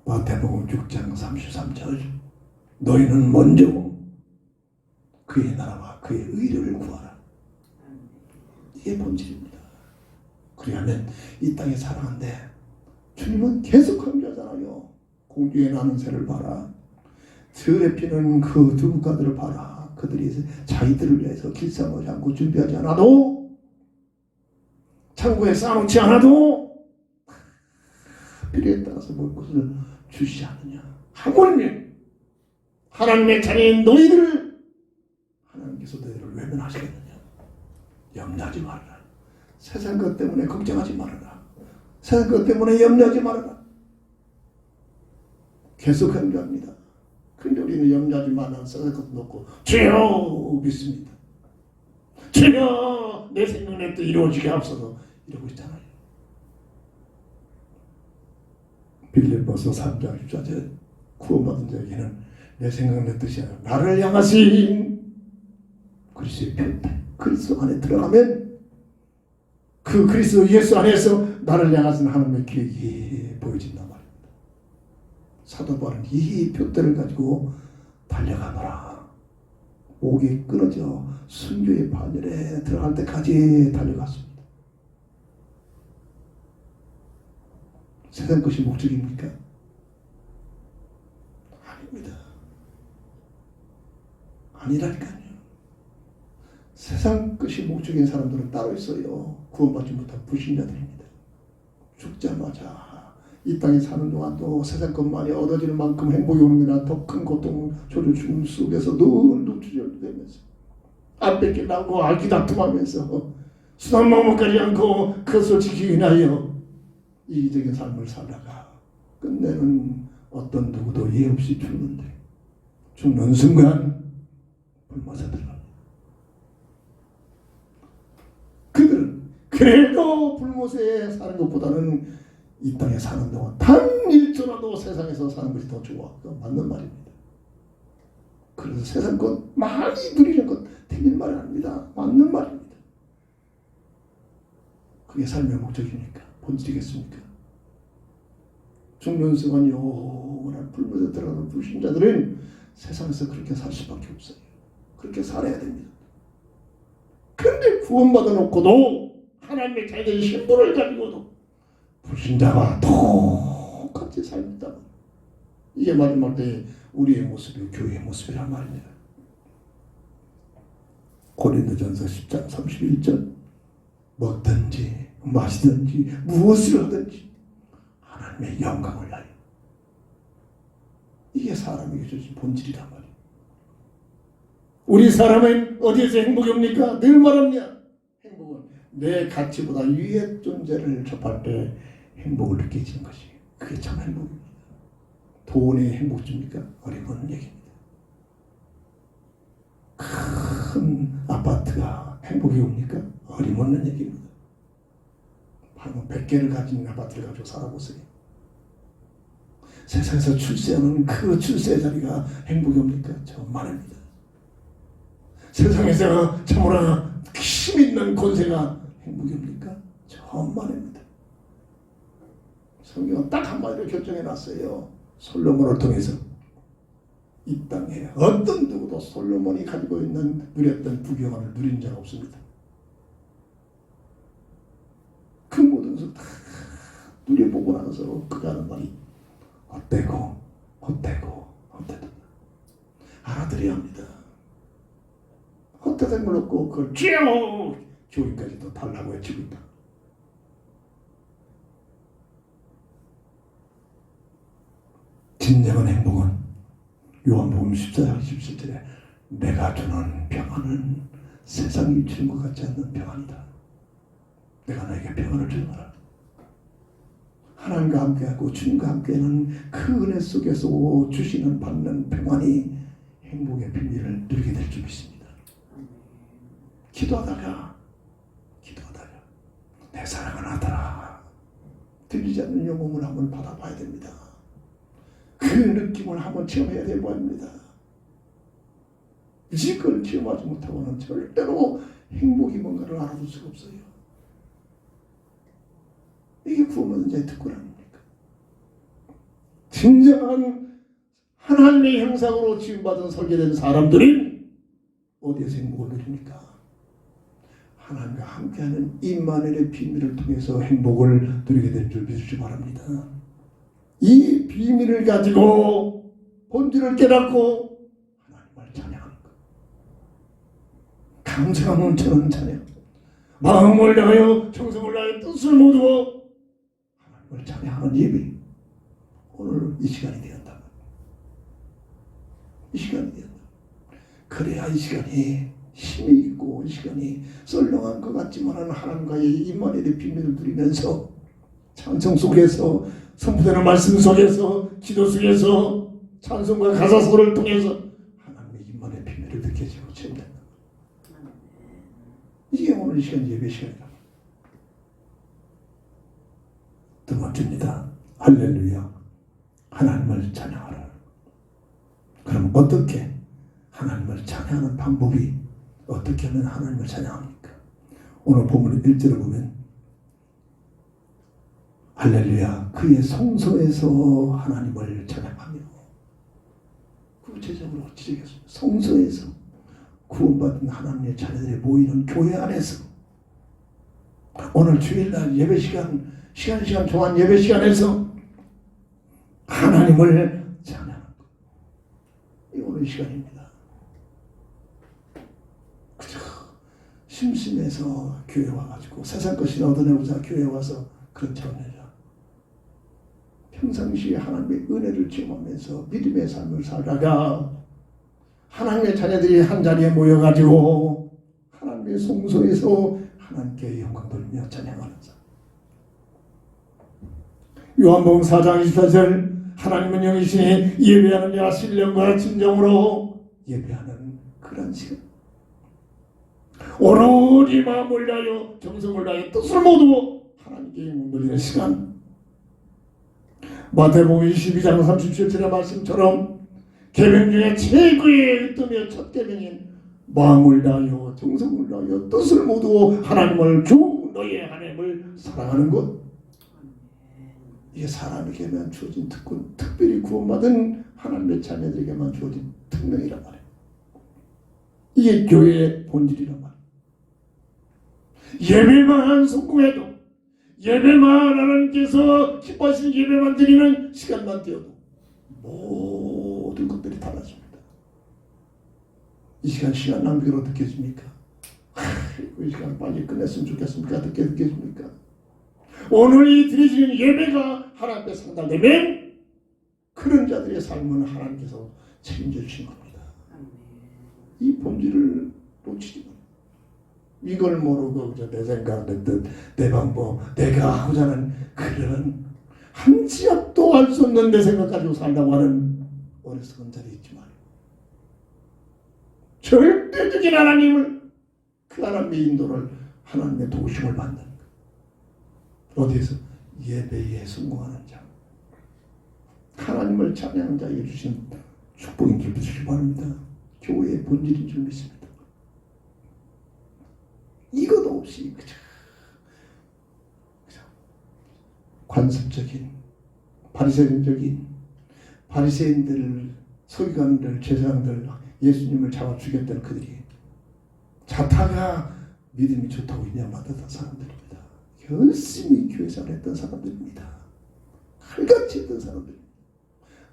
마태복음 6장 33절, 너희는 먼저 그의 나라와 그의 의를 구하라. 이게 본질입니다. 그리하면 이 땅에 살아가는데 주님은 계속 강조하잖아요. 공중에 나는 새를 봐라. 들에 피는 그 두부가들을 봐라. 그 그들이 자기들을 위해서 길쌈하지 않고 준비하지 않아도, 창고에 쌓아놓지 않아도 필요에 따라서 먹을 것을 주시지 않느냐. 하물며 하나님의 자녀인 너희들을 하나님께서 너희를 외면하시겠느냐. 염려하지 말아라. 세상 것 때문에 걱정하지 말아라. 세상 것 때문에 염려하지 말아라. 계속 강조합니다. 그런데 우리는 염려하지 말라는 세상 것도 놓고 주여 믿습니다. 주여 내 생각의 뜻 이루어지게 앞서서 이러고 있잖아요. 빌립보서 3장 14절 구원받은 자에게는 내 생각 내 뜻이 아니라 나를 향하신 그리스도의 편태, 그리스도 안에 들어가면 그 그리스도 예수 안에서 나를 향하신 하나님의 계획이 보여진단 말입니다. 사도 바울은 이 표대를 가지고 달려가노라. 목이 끊어져 순교의 반열에 들어갈 때까지 달려갔습니다. 세상 것이 목적입니까? 아닙니다. 아니라니까요. 세상 것이 목적인 사람들은 따로 있어요. 구원받지 못한 불신자들입니다. 죽자마자 이 땅에 사는 동안 또 세상 것만이 얻어지는 만큼 행복이 오는 게나 더 큰 고통, 조주 죽음 속에서 늘 눈치절되면서 안 뺏기려고 알기다툼하면서 수단 먹먹거리 않고 그것을 지키기 위하여 이기적인 삶을 살다가 끝내는 어떤 누구도 예 없이 죽는데 죽는 순간 불못에 들어갑니다. 그들은 그래도 불못에 사는 것보다는 이 땅에 사는 동안 단 1초라도 세상에서 사는 것이 더 좋아. 그건 맞는 말입니다. 그래서 세상 것 많이 누리는 것 틀린 말이 아닙니다. 맞는 말입니다. 그게 삶의 목적입니까? 본질이겠습니까? 죽는 순간 영원한 불못에 들어가는 불신자들은 세상에서 그렇게 살 수밖에 없어요. 그렇게 살아야 됩니다. 그런데 구원받아 놓고도 하나님의 자녀의 신분을 가지고도 불신자와 똑같이 살다. 이게 마지막 때 우리의 모습이 교회의 모습이란 말입니다. 고린도전서 10장 31절 먹든지 마시든지 무엇을 하든지 하나님의 영광을 위하여. 이게 사람에게 주신 본질이란 말이에요. 우리 사람은 어디에서 행복이 옵니까? 늘 말합니다. 행복은 내 가치보다 위의 존재를 접할 때 행복을 느끼는 것이 그게 참 행복입니다. 돈이 행복 줍니까? 어림없는 얘기입니다. 큰 아파트가 행복이 옵니까? 어림없는 얘기입니다. 방금 100개를 가진 아파트를 가지고 살아보세요. 세상에서 출세하는 그 출세 자리가 행복이 옵니까? 정말입니다. 세상에서 참으로 힘 있는 권세가 행복이 옵니까? 정말입니다. 성경은 딱 한마디로 결정해 놨어요. 솔로몬을 통해서 이 땅에 어떤 누구도 솔로몬이 가지고 있는 누렸던 부경을 누린 자가 없습니다. 그 모든 것을 다 누려보고 나서 그가 하는 말이 헛되고 알아들여야 합니다. 헛되된 걸 없고 그걸 쥐어 교회까지도 달라고 외치고 있다. 진정한 행복은 요한복음 14장 17절에 내가 주는 평안은 세상이 주는 것 같지 않는 평안이다. 내가 너에게 평안을 주노라. 하나님과 함께하고 주님과 함께하는 그 은혜 속에서 주시는 받는 평안이 행복의 비밀을 누리게 될 줄 믿습니다. 기도하다가 내 사랑은 아들아 들리지 않는 영혼을 한번 받아봐야 됩니다. 그 느낌을 한번 체험해야 될 것입니다. 이걸 체험하지 못하고는 절대로 행복이 뭔가를 알아볼 수가 없어요. 이게 구원받은 자의 특권 아닙니까? 진정한 하나님의 형상으로 지음받은 설계된 사람들은 어디에서 행복을 누립니까? 하나님과 함께하는 임마누엘의 비밀을 통해서 행복을 누리게 될 줄 믿으시기 바랍니다. 이 비밀을 가지고 본질을 깨닫고 하나님을 찬양하는 것. 감사함은 저는 찬양, 마음을 다하여 정성을 다하여 뜻을 모두어 하나님을 찬양하는 예배, 오늘 이 시간이 되었다. 이 시간이 되었다. 그래야 이 시간이 힘이 있고, 이 시간이 썰렁한 것 같지만 하나님과의 임마누엘의 비밀을 누리면서 찬송 속에서, 선포되는 말씀 속에서, 기도 속에서, 찬송과 가사소를 통해서 하나님의 임마누엘의 비밀을 느껴지고 체험된다. 이게 오늘 이 시간 예배 시간이다. 두 번째입니다. 할렐루야. 하나님을 찬양하라. 그럼 어떻게 하나님을 찬양하는 방법이 어떻게 하면 하나님을 찬양합니까? 오늘 본문 1절을 보면 할렐루야, 그의 성소에서 하나님을 찬양하며, 구체적으로 지적했습니다. 성소에서 구원받은 하나님의 자녀들이 모이는 교회 안에서, 오늘 주일날 예배 시간 정한 예배 시간에서 하나님을 찬양하는 것, 이 오늘 이 시간입니다. 그저 심심해서 교회 와가지고 세상 것이나 얻어내고자 교회 와서 그런 차원이라, 평상시에 하나님의 은혜를 체험하면서 믿음의 삶을 살다가 하나님의 자녀들이 한자리에 모여가지고 하나님의 성소에서 하나님께 영광 돌리며 찬양하는 삶. 요한복음 4장 24절, 하나님은 영이시니 예배하는 자가 신령과 진정으로 예배하는 그런 시간, 오로지 마음을 다하여 정성을 다하여 뜻을 모두 하나님께 영광 돌리는 시간. 마태복음 22장 37절의 말씀처럼 계명 중에 최고의 뜻이며 첫 계명인 마음을 다하여 정성을 다하여 뜻을 모두 하나님을 주 너의 하나님을 사랑하는 것, 이게 사람에게만 주어진 특권, 특별히 구원받은 하나님의 자녀들에게만 주어진 특명이란 말이에요. 이게 교회의 본질이란 말이에요. 예배만 성공해도, 예배만 하나님께서 기뻐하시는 예배만 드리는 시간만 되어도 모든 것들이 달라집니다. 이 시간 낭비로 느껴집니까? 이 시간 빨리 끝냈으면 좋겠습니까? 어떻게 느껴집니까? 오늘 이 드리시는 예배가 하나님 앞에 상달되면 그런 자들의 삶은 하나님께서 책임져 주신 겁니다. 이 본질을 놓치지 마. 이걸 모르고 그저 내 생각, 내 뜻, 내 방법, 내가 하고자 하는 그런 한 치 앞도 할 수 없는 내 생각 가지고 살라고 하는 어리석은 자리 있지 말고, 절대적인 하나님을, 그 하나님의 인도를, 하나님의 도우심을 받는 것. 어디에서? 예배에 성공하는 자, 하나님을 찬양하는 자에게 주신 축복인 줄 믿으시기 바랍니다. 교회의 본질인 줄 믿습니다. 이것도 없이 그저 관습적인 바리새인적인 바리새인들을, 서기관들, 제사장들, 예수님을 잡아 죽였던 그들이 자타가 믿음이 좋다고 인정받았던 사람들입니다. 열심히 교회 생활했던 사람들입니다. 칼같이 했던 사람들입니다.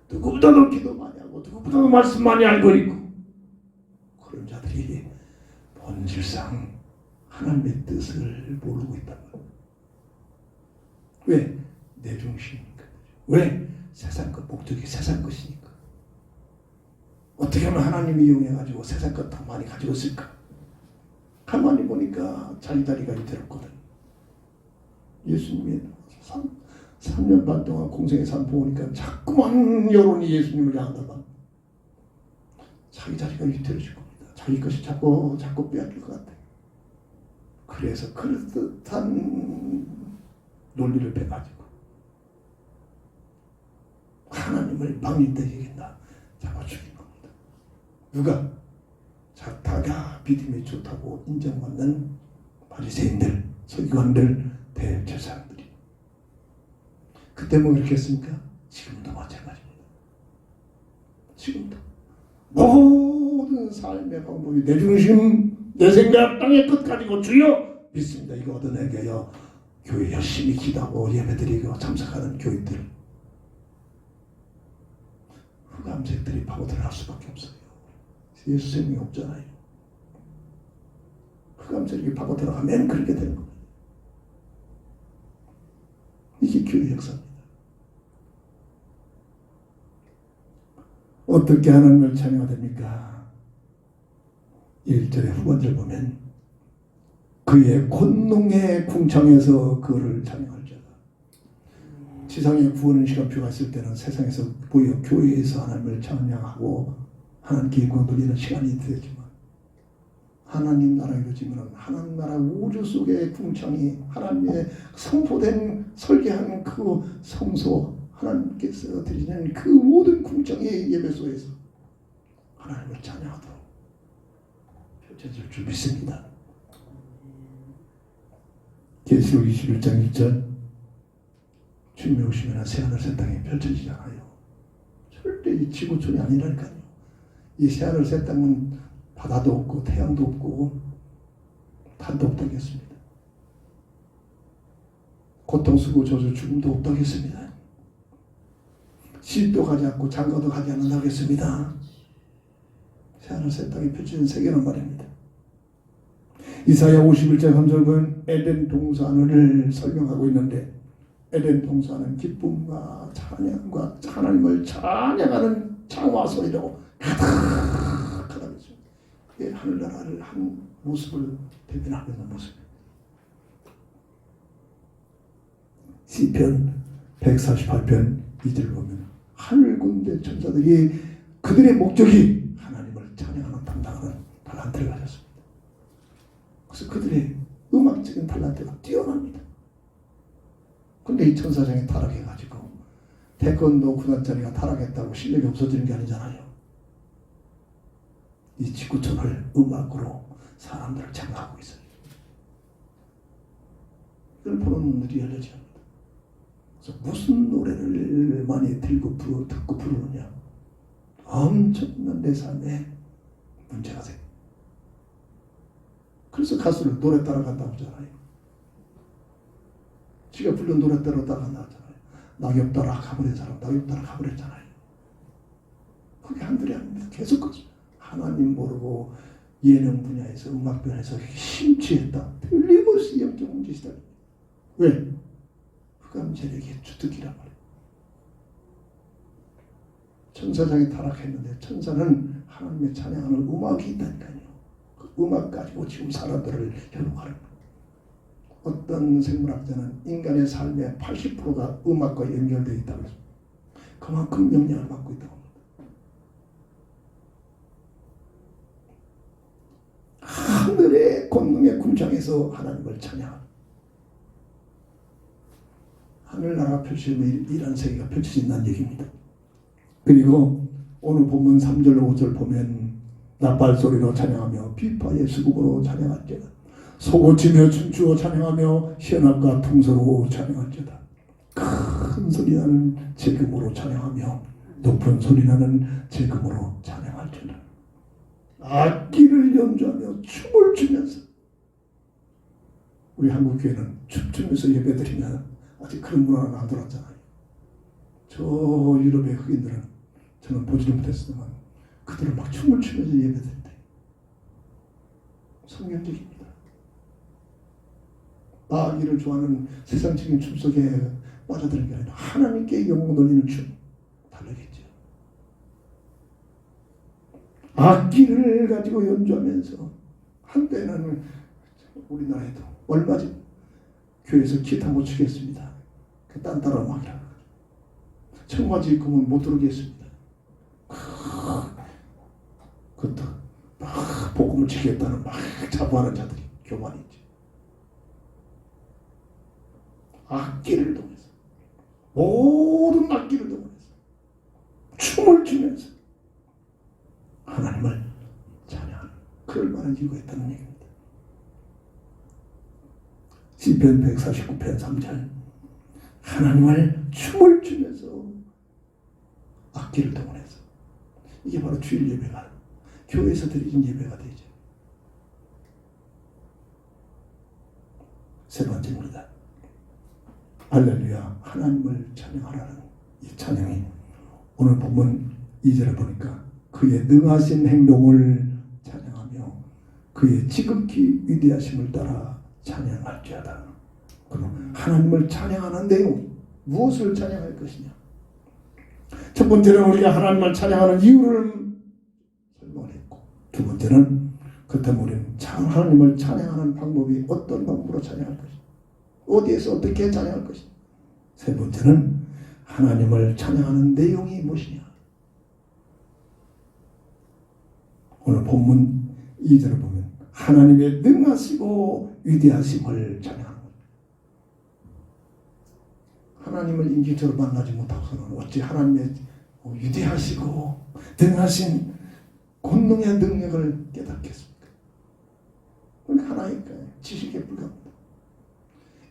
누구보다도 기도 많이 하고 누구보다도 말씀 많이 알고 있고, 그런 자들이 본질상 하나님의 뜻을 모르고 있단 말이에요. 왜? 내 중심이니까. 왜? 세상 것, 목적이 세상 것이니까. 어떻게 하면 하나님이 이용해가지고 세상 것 더 많이 가지고 있을까? 가만히 보니까 자기 다리가 위태롭거든. 예수님이 3년 반 동안 공생의 삶 보니까 자꾸만 여론이 예수님을 향한다만 자기 자리가 위태로워질 겁니다. 자기 것이 자꾸 빼앗길 것 같아요. 그래서 그럴듯한 논리를 빼가지고 하나님을 망린다 얘기한다 잡아 죽인 겁니다. 누가? 자타가 믿음이 좋다고 인정받는 바리새인들, 서기관들, 대제사장들이. 그때 뭐 그렇게 했습니까? 지금도 마찬가지입니다. 지금도 모든 삶의 방법이 내 중심, 내 생각, 땅의 끝 가지고 주여 믿습니다. 이거 얻어내게요. 교회 열심히 기도하고 예배드리고 참석하는 교인들, 흑암색들이 파고들어갈 수밖에 없어요. 예수님이 없잖아요. 흑암세력이 파고 들어가면 그렇게 되는 겁니다. 이게 교회 역사입니다. 어떻게 하나님을 찬양해야 됩니까? 1절의 후반절 보면 그의 곤농의 궁창에서 그를 찬양할지어다. 지상에 구원의 시간표가 있을 때는 세상에서 보여 교회에서 하나님을 찬양하고 하나님께 영광 돌리는 시간이 되지만 하나님 나라 이루어지면 하나님 나라 우주 속의 궁창이 하나님의 선포된 설계한 그 성소 하나님께서 드리는 그 모든 궁창의 예배소에서 하나님을 찬양하도록 펼쳐질 줄 믿습니다. 계시록 21장 1절 주님이 오시면 새하늘 새 땅이 펼쳐지잖아요. 절대 이 지구촌이 아니라니까요. 이 새하늘 새 땅은 바다도 없고 태양도 없고 달도 없다겠습니다. 고통스고 저주 죽음도 없다겠습니다. 시도 가지 않고 장가도 가지 않는다겠습니다. 새하늘 새 땅이 펼쳐진 세계란 말입니다. 이사야 51장 3절은 에덴 동산을 설명하고 있는데 에덴 동산은 기쁨과 찬양과 하나님을 찬양하는 창화 소리로 가득하다고 했습니다. 이게 하늘나라를 한 모습을 대변하고 있는 모습입니다. 시편 148편 2절을 보면 하늘 군대 천사들이 그들의 목적이 하나님을 찬양하는 담당하는 달란트를 가졌습니다. 그래서 그들의 음악적인 달란트가 뛰어납니다. 근데 이 천사장이 타락해가지고 태권도 구단자리가 타락했다고 실력이 없어지는 게 아니잖아요. 이 지구촌을 음악으로 사람들을 장악하고 있어요. 이걸 보는 눈들이 열려져야 합니다. 그래서 무슨 노래를 많이 듣고 부르느냐, 엄청난 내 삶에 문제가 돼요. 그래서 가수를 노래 따라간다고 하잖아요. 지가 부른 노래 따라간다고 하잖아요. 낙엽 따라 가버린 사람 낙엽 따라 가버렸잖아요. 그게 한둘이 아닙니다. 계속 하나님 모르고 예능 분야에서 음악 분야에서 심취했다. 틀림없이 영적 문제시다. 왜? 흑암 세력의 주특기란 말이에요. 천사장이 타락했는데 천사는 하나님의 찬양하는 음악이 있다니까요. 그 음악 가지고 지금 사람들을 현혹하는 거예요. 어떤 생물학자는 인간의 삶의 80%가 음악과 연결되어 있다고 했습니다. 그만큼 영향을 받고 있다고 합니다. 하늘의 권능의 궁창에서 하나님을 찬양하는 하늘나라가 펼쳐지면 이런 세계가 펼쳐진다는 얘기입니다. 그리고 오늘 본문 3절 5절 보면 나팔소리로 찬양하며 비파의 수국으로 찬양할지어다. 소고치며 춤추어 찬양하며 현악과 풍소로 찬양할지어다. 큰 소리나는 재금으로 찬양하며 높은 소리나는 재금으로 찬양할지어다. 악기를 연주하며 춤을 추면서 우리 한국교회는 춤추면서 예배드리면 아직 그런 문화는 안 들어왔잖아요. 저 유럽의 흑인들은 저는 보지를 못했지만 그들은 막 춤을 추면서 예배드린다. 성경적입니다. 나아기를 좋아하는 세상적인 춤 속에 빠져드는 게 아니라 하나님께 영광 돌리는 춤 다르겠죠. 악기를 가지고 연주하면서 한때는 우리나라에도 얼마 전 교회에서 기타 못 추겠습니다. 그 딴따라 음악이라고 청바지 입고는 못 들어오겠습니다. 그것도 막 복음을 지겠다는 막 자부하는 자들이 교만이 있죠. 악기를 동해서 모든 악기를 동해서 춤을 추면서 하나님을 찬양하는 그럴 만한 이유가 있다는 얘기입니다. 시편 149편 3절 하나님을 춤을 추면서 악기를 동원해서 이게 바로 주일 예배가 교회에서 드리는 예배가 되죠. 세 번째입니다. 할렐루야 하나님을 찬양하라는 이 찬양이 오늘 본문 2절을 보니까 그의 능하신 행동을 찬양하며 그의 지극히 위대하심을 따라 찬양할지어다. 그럼 하나님을 찬양하는 내용, 무엇을 찬양할 것이냐? 첫 번째는 우리가 하나님을 찬양하는 이유를 설명했고, 두 번째는 그렇다면 우리는 하나님을 찬양하는 방법이 어떤 방법으로 찬양할 것이냐, 어디에서 어떻게 찬양할 것이냐, 세 번째는 하나님을 찬양하는 내용이 무엇이냐. 오늘 본문 2절을 보면 하나님의 능하시고 위대하심을 찬양하는 것. 하나님을 인격적으로 만나지 못하고서는 어찌 하나님의 위대하시고 능하신 권능의 능력을 깨닫겠습니까? 그러니까 하나니까 지식에 불과합니다.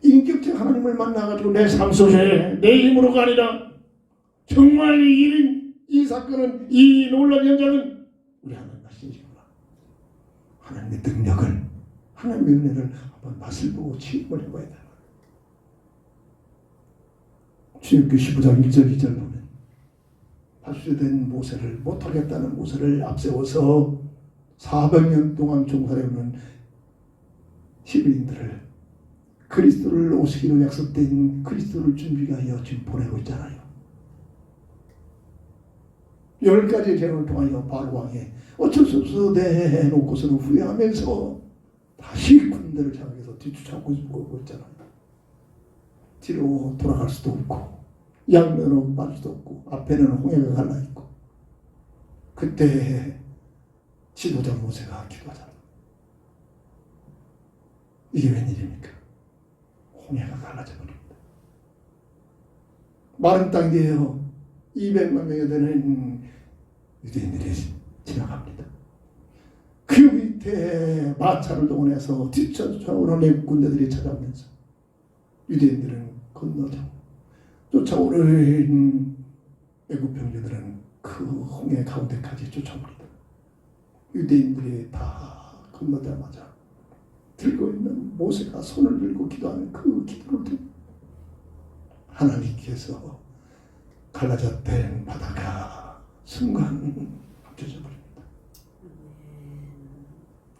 인격적 하나님을 만나가지고 내 삶 속에 내 힘으로가 아니라 정말 이 사건은, 이 놀라운 현장은 우리 하나님 하시는구나. 하나님의 능력을, 하나님의 은혜를 한번 맛을 보고 체험을 해봐야 되는 거예요. 출애굽기 15장 1절 2절 보면 파수된 모세를, 못하겠다는 모세를 앞세워서 400년 동안 종살해오는 히브리인들을 그리스도를 오시기로 약속된 그리스도를 준비하여 지금 보내고 있잖아요. 10가지 재앙을 통하여 바로 왕에 어쩔 수 없어 내놓고서는 후회하면서 다시 군대를 장악해서 뒤쫓아오고 있잖아요. 뒤로 돌아갈 수도 없고 양면으로 빠질 수도 없고 앞에는 홍해가 갈라있고, 그때 지도자 모세가 기도하잖아요. 이게 웬일입니까? 홍해가 갈라져 버립니다. 마른 땅 뒤에요 200만 명이 되는 유대인들이 지나갑니다. 그 밑에 마차를 동원해서 뒤쫓아오는 애국 군대들이 찾아오면서 유대인들은 건너자고, 쫓아오는 애국 병제들은 그 홍해 가운데까지 쫓아옵니다. 유대인들이 다 건너자마자 들고 있는 모세가 손을 들고 기도하는 그 기도를 듣고 하나님께서 갈라졌던 바다가 순간 합쳐져 버립니다.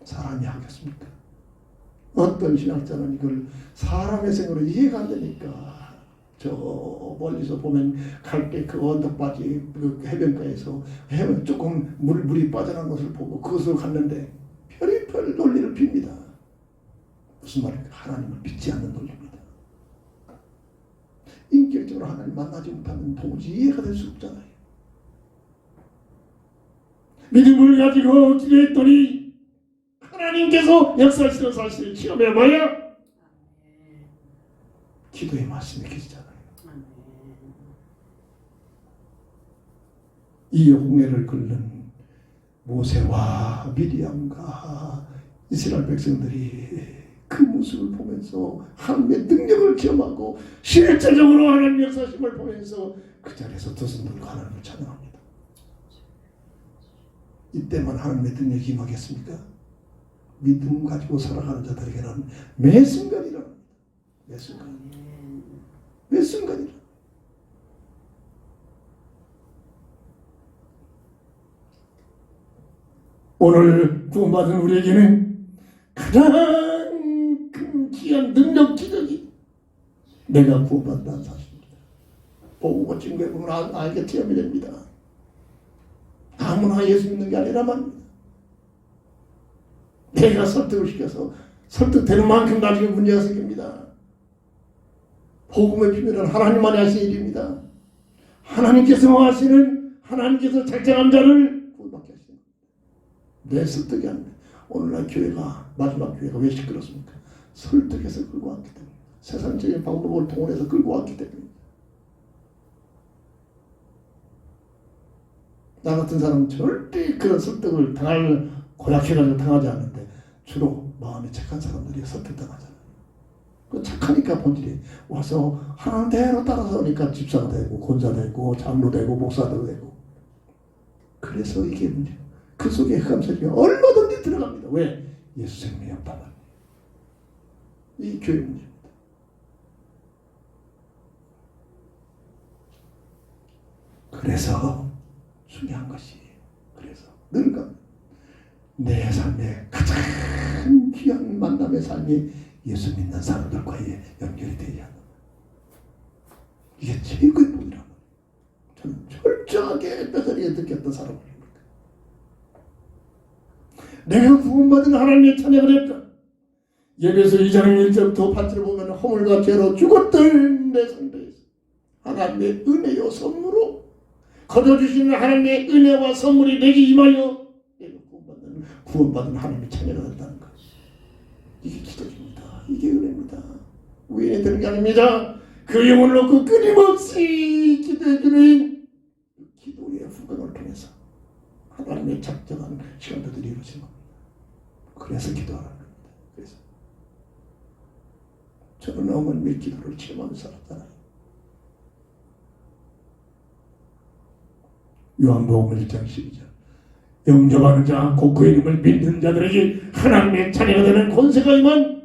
사람이 하겠습니까? 어떤 신학자는 이걸 사람의 생각으로 이해가 안 되니까 저 멀리서 보면 갈대 그 언덕바지 그 해변가에서 조금 물이 빠져나간 것을 보고 그것으로 갔는데 별의별 논리를 핍니다. 무슨 말입니까? 하나님을 믿지 않는 논리입니다. 인격적으로 하나님 만나지 못하면 도무지 이해가 될 수 없잖아요. 믿음을 가지고 기도했더니 하나님께서 역사하시는 사실을 체험해봐야 기도의 맛이 느껴지잖아요. 이 홍해를 끓는 모세와 미리암과 이스라엘 백성들이 그 모습을 보면서 하나님의 능력을 체험하고 실제적으로 하나님의 역사심을 보면서 그 자리에서 두 손 들고 하나님을 찬양합니다. 이때만 하나님의 능력이 임하겠습니까? 믿음 가지고 살아가는 자들에게는 매 순간이라, 매 순간, 매 순간이라. 오늘 구원받은 우리에게는 가장 큰 귀한 능력 기적이 내가 구원받는다는 사실입니다. 보고 증거해 보면 알게 체험이 됩니다. 아무나 예수 믿는 게 아니라 말입니다. 내가 설득을 시켜서 설득되는 만큼 나중에 문제가 생깁니다. 복음의 비밀은 하나님만이 하신 일입니다. 하나님께서 하시는, 하나님께서 작정한 자를 구원받게 하시는 겁니다. 내 설득이 아닙니다. 오늘날 교회가, 마지막 교회가 왜 시끄럽습니까? 설득해서 끌고 왔기 때문에, 세상적인 방법을 동원해서 끌고 왔기 때문에. 나 같은 사람은 절대 그런 설득을 고약해가지고 당하지 않는데 주로 마음이 착한 사람들이 설득당하잖아요. 그 착하니까 본질이 와서 하나님 대로 따라서니까 집사가 되고 권사 되고 장로 되고 목사도 되고. 그래서 이게 문제. 그 속에 흑암 세력이 얼마든지 들어갑니다. 왜? 예수 생명이 없단 말이에요. 이 교회 문제입니다. 그래서 중요한 것이, 그래서 늘 내 삶의 가장 사람의 삶이 예수 믿는 사람들과의 연결이 되지 않는 이게 최고의 복이라고 저는 철저하게 뼈저리게 느꼈던 사람입니다. 내가 구원받은 하나님의 찬양을 했다. 예배서 2장 1절부터 8절을 보면 허물과 죄로 죽었던 내 상대에서 하나님의 은혜요 선물로 거둬주시는 하나님의 은혜와 선물이 내게 임하여 내가 구원받은 하나님의 자녀가 된다는 것. 이게 기도입니다. 이게 은혜입니다. 우연히 되는 게 아닙니다. 그 영혼을 놓고 끊임없이 기도해주는 기도의 후광을 통해서 하나님의 작정한 시간들이 이루어진 겁니다. 그래서 기도하는 겁니다. 그래서 저는 어머님의 기도를 체험하면서 살았잖아요. 요한복음 1장 12절 영접하는 자 곧 그 이름을 믿는 자들에게 하나님의 자녀가 되는 권세가 임한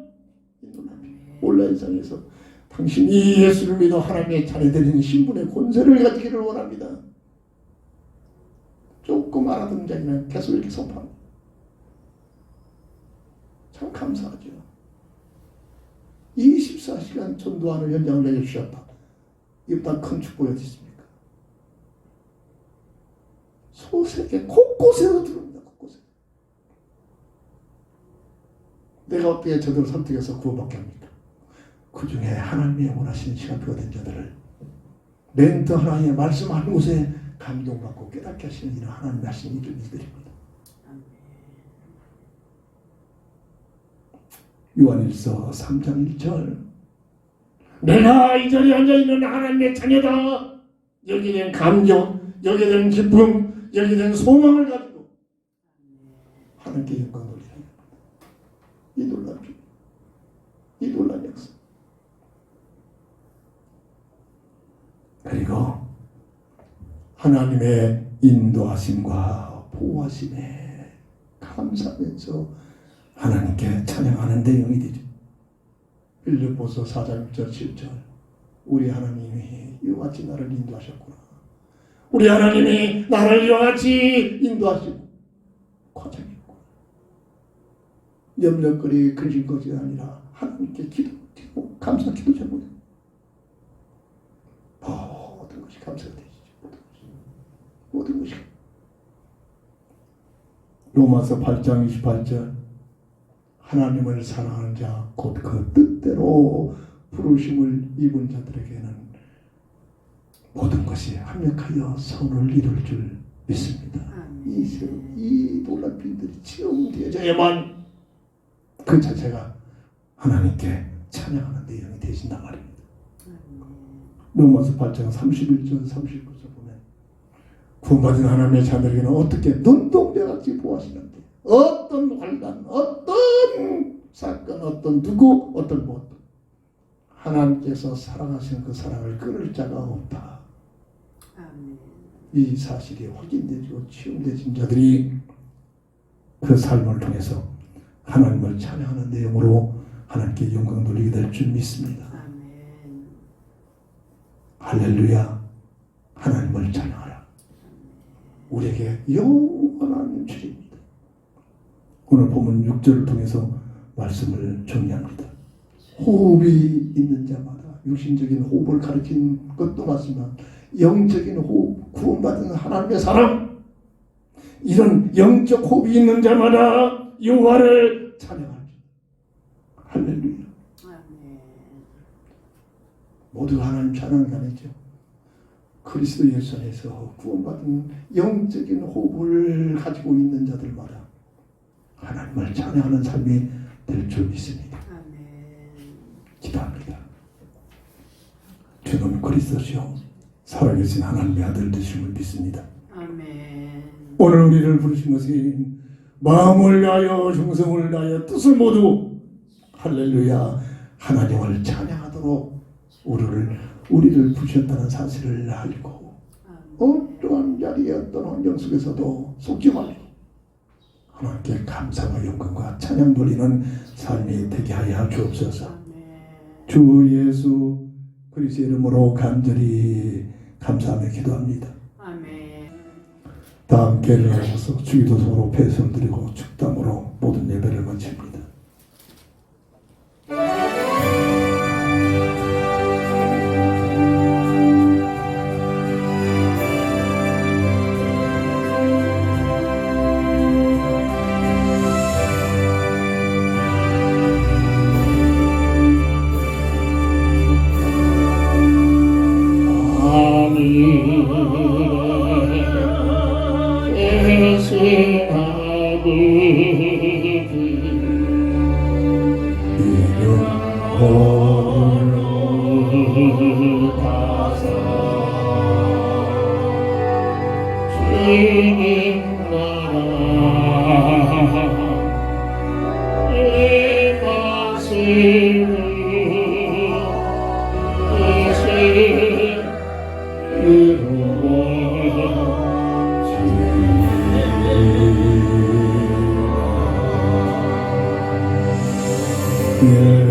온라인상에서 당신이 예수를 믿어 하나님의 자녀 되는 신분의 권세를 가지기를 원합니다. 조금 알아듣는 자는 계속 이렇게 선포합니다. 참 감사하죠. 24시간 전도하는 연장을 내려주셨다. 이보다 큰 축복이 어디 있습니까? 소세계 곳곳에서 들어옵니다. 곳곳에. 내가 어떻게 저들을 선택해서 구원받게 합니까? 그 중에 하나님의 원하시는 시간표가 된 자들을 멘트 하나의 말씀하는 곳에 감동받고 깨닫게 하시는 일은 하나님이 하시는 일들입니다. 요한일서 3장 1절 내가 이 자리에 앉아있는 하나님의 자녀다. 여기에 대한 감정, 여기에 대한 기쁨, 여기에 대한 소망을 가지고 하나님께 영광 돌리는 이 놀라운 주, 이 놀라운 역사. 그리고 하나님의 인도하심과 보호하심에 감사하면서 하나님께 찬양하는 내용이 되죠. 빌립보서 4장 6절 7절 우리 하나님이 이와 같이 나를 인도하셨구나. 우리 하나님이 나를 이와 같이 인도하시고 과정이고 염려거리 근심 것이 아니라 하나님께 기도 감사 기도 제목이 모든 것이 감사가 되시죠. 모든 것이 로마서 8장 28절 하나님을 사랑하는 자 곧 그 뜻대로 부르심을 입은 자들에게는 모든 것이 합력하여 선을 이룰 줄 믿습니다. 이 놀라운 비밀들이 체험되어져야만 그 자체가 하나님께 찬양하는 내용이 되신단 말입니다. 로마서 8장 31절 39절 보면 구원받은 하나님의 자녀에게는 어떻게 눈동자같이 보호하시는데 어떤 환난, 어떤 사건, 어떤 누구, 어떤 무엇 하나님께서 사랑하시는 그 사랑을 끊을 자가 없다. 이 사실이 확인되고 체험되신 자들이 그 삶을 통해서 하나님을 찬양하는 내용으로 하나님께 영광 돌리게 될 줄 믿습니다. 할렐루야. 하나님을 찬양하라. 우리에게 영원한 주입니다. 오늘 본문 6절을 통해서 말씀을 정리합니다. 호흡이 있는 자마다 육신적인 호흡을 가리킨 것도 맞지만 영적인 호흡, 구원받은 하나님의 사람, 이런 영적 호흡이 있는 자마다 여호와를 찬양하죠. 할렐루야. 모두가 하나님 찬양이 아니죠. 그리스도 예수 안에서 구원받은 영적인 호흡을 가지고 있는 자들마다 하나님을 찬양하는 삶이 될 줄 믿습니다. 기도합니다. 주는 그리스도시요 살아계신 하나님의 아들 되심을 믿습니다. 오늘 우리를 부르신 것이 마음을 다하여 정성을 다하여 뜻을 모두 할렐루야 하나님을 찬양하도록 우리를 부르셨다는 사실을 알고 어떠한 자리에 어떤 환경 속에서도 속지 말고 하나님께 감사와 영광과 찬양 돌리는 삶이 되게 하여 주옵소서. 주 예수 그리스도의 이름으로 간절히 감사하며 기도합니다. 다 함께 일어나셔서 주기도서로 배송 드리고 축담으로 모든 예배를 마칩니다.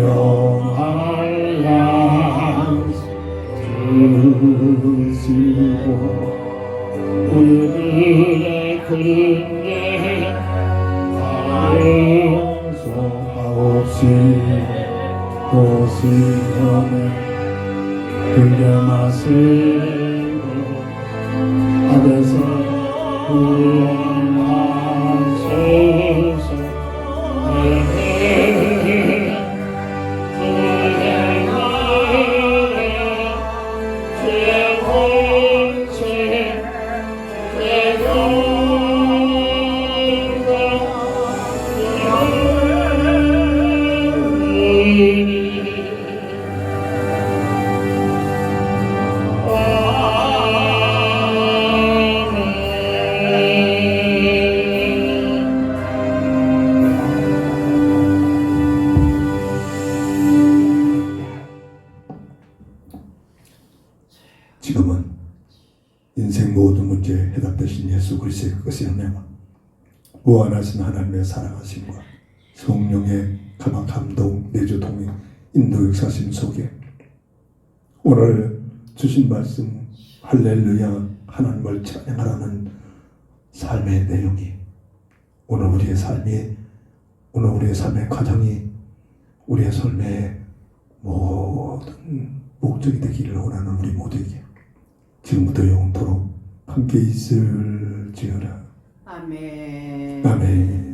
영할 양 주시고 우리의 근계 용서하옵시 도시험에 불려마시고 하늘에서 구원하소서 지금은 인생 모든 문제에 해답되신 예수 그리스도의 것이 은혜와 무한하신 하나님의 사랑하심과 성령의 감동, 내주 동행, 인도 역사심 속에 오늘 주신 말씀 할렐루야 하나님을 찬양하라는 삶의 내용이 오늘 우리의 삶의 과정이 우리의 삶의 모든 목적이 되기를 원하는 우리 모두에게 지금부터 영원토록 함께 있을지어다. 아멘. 아멘.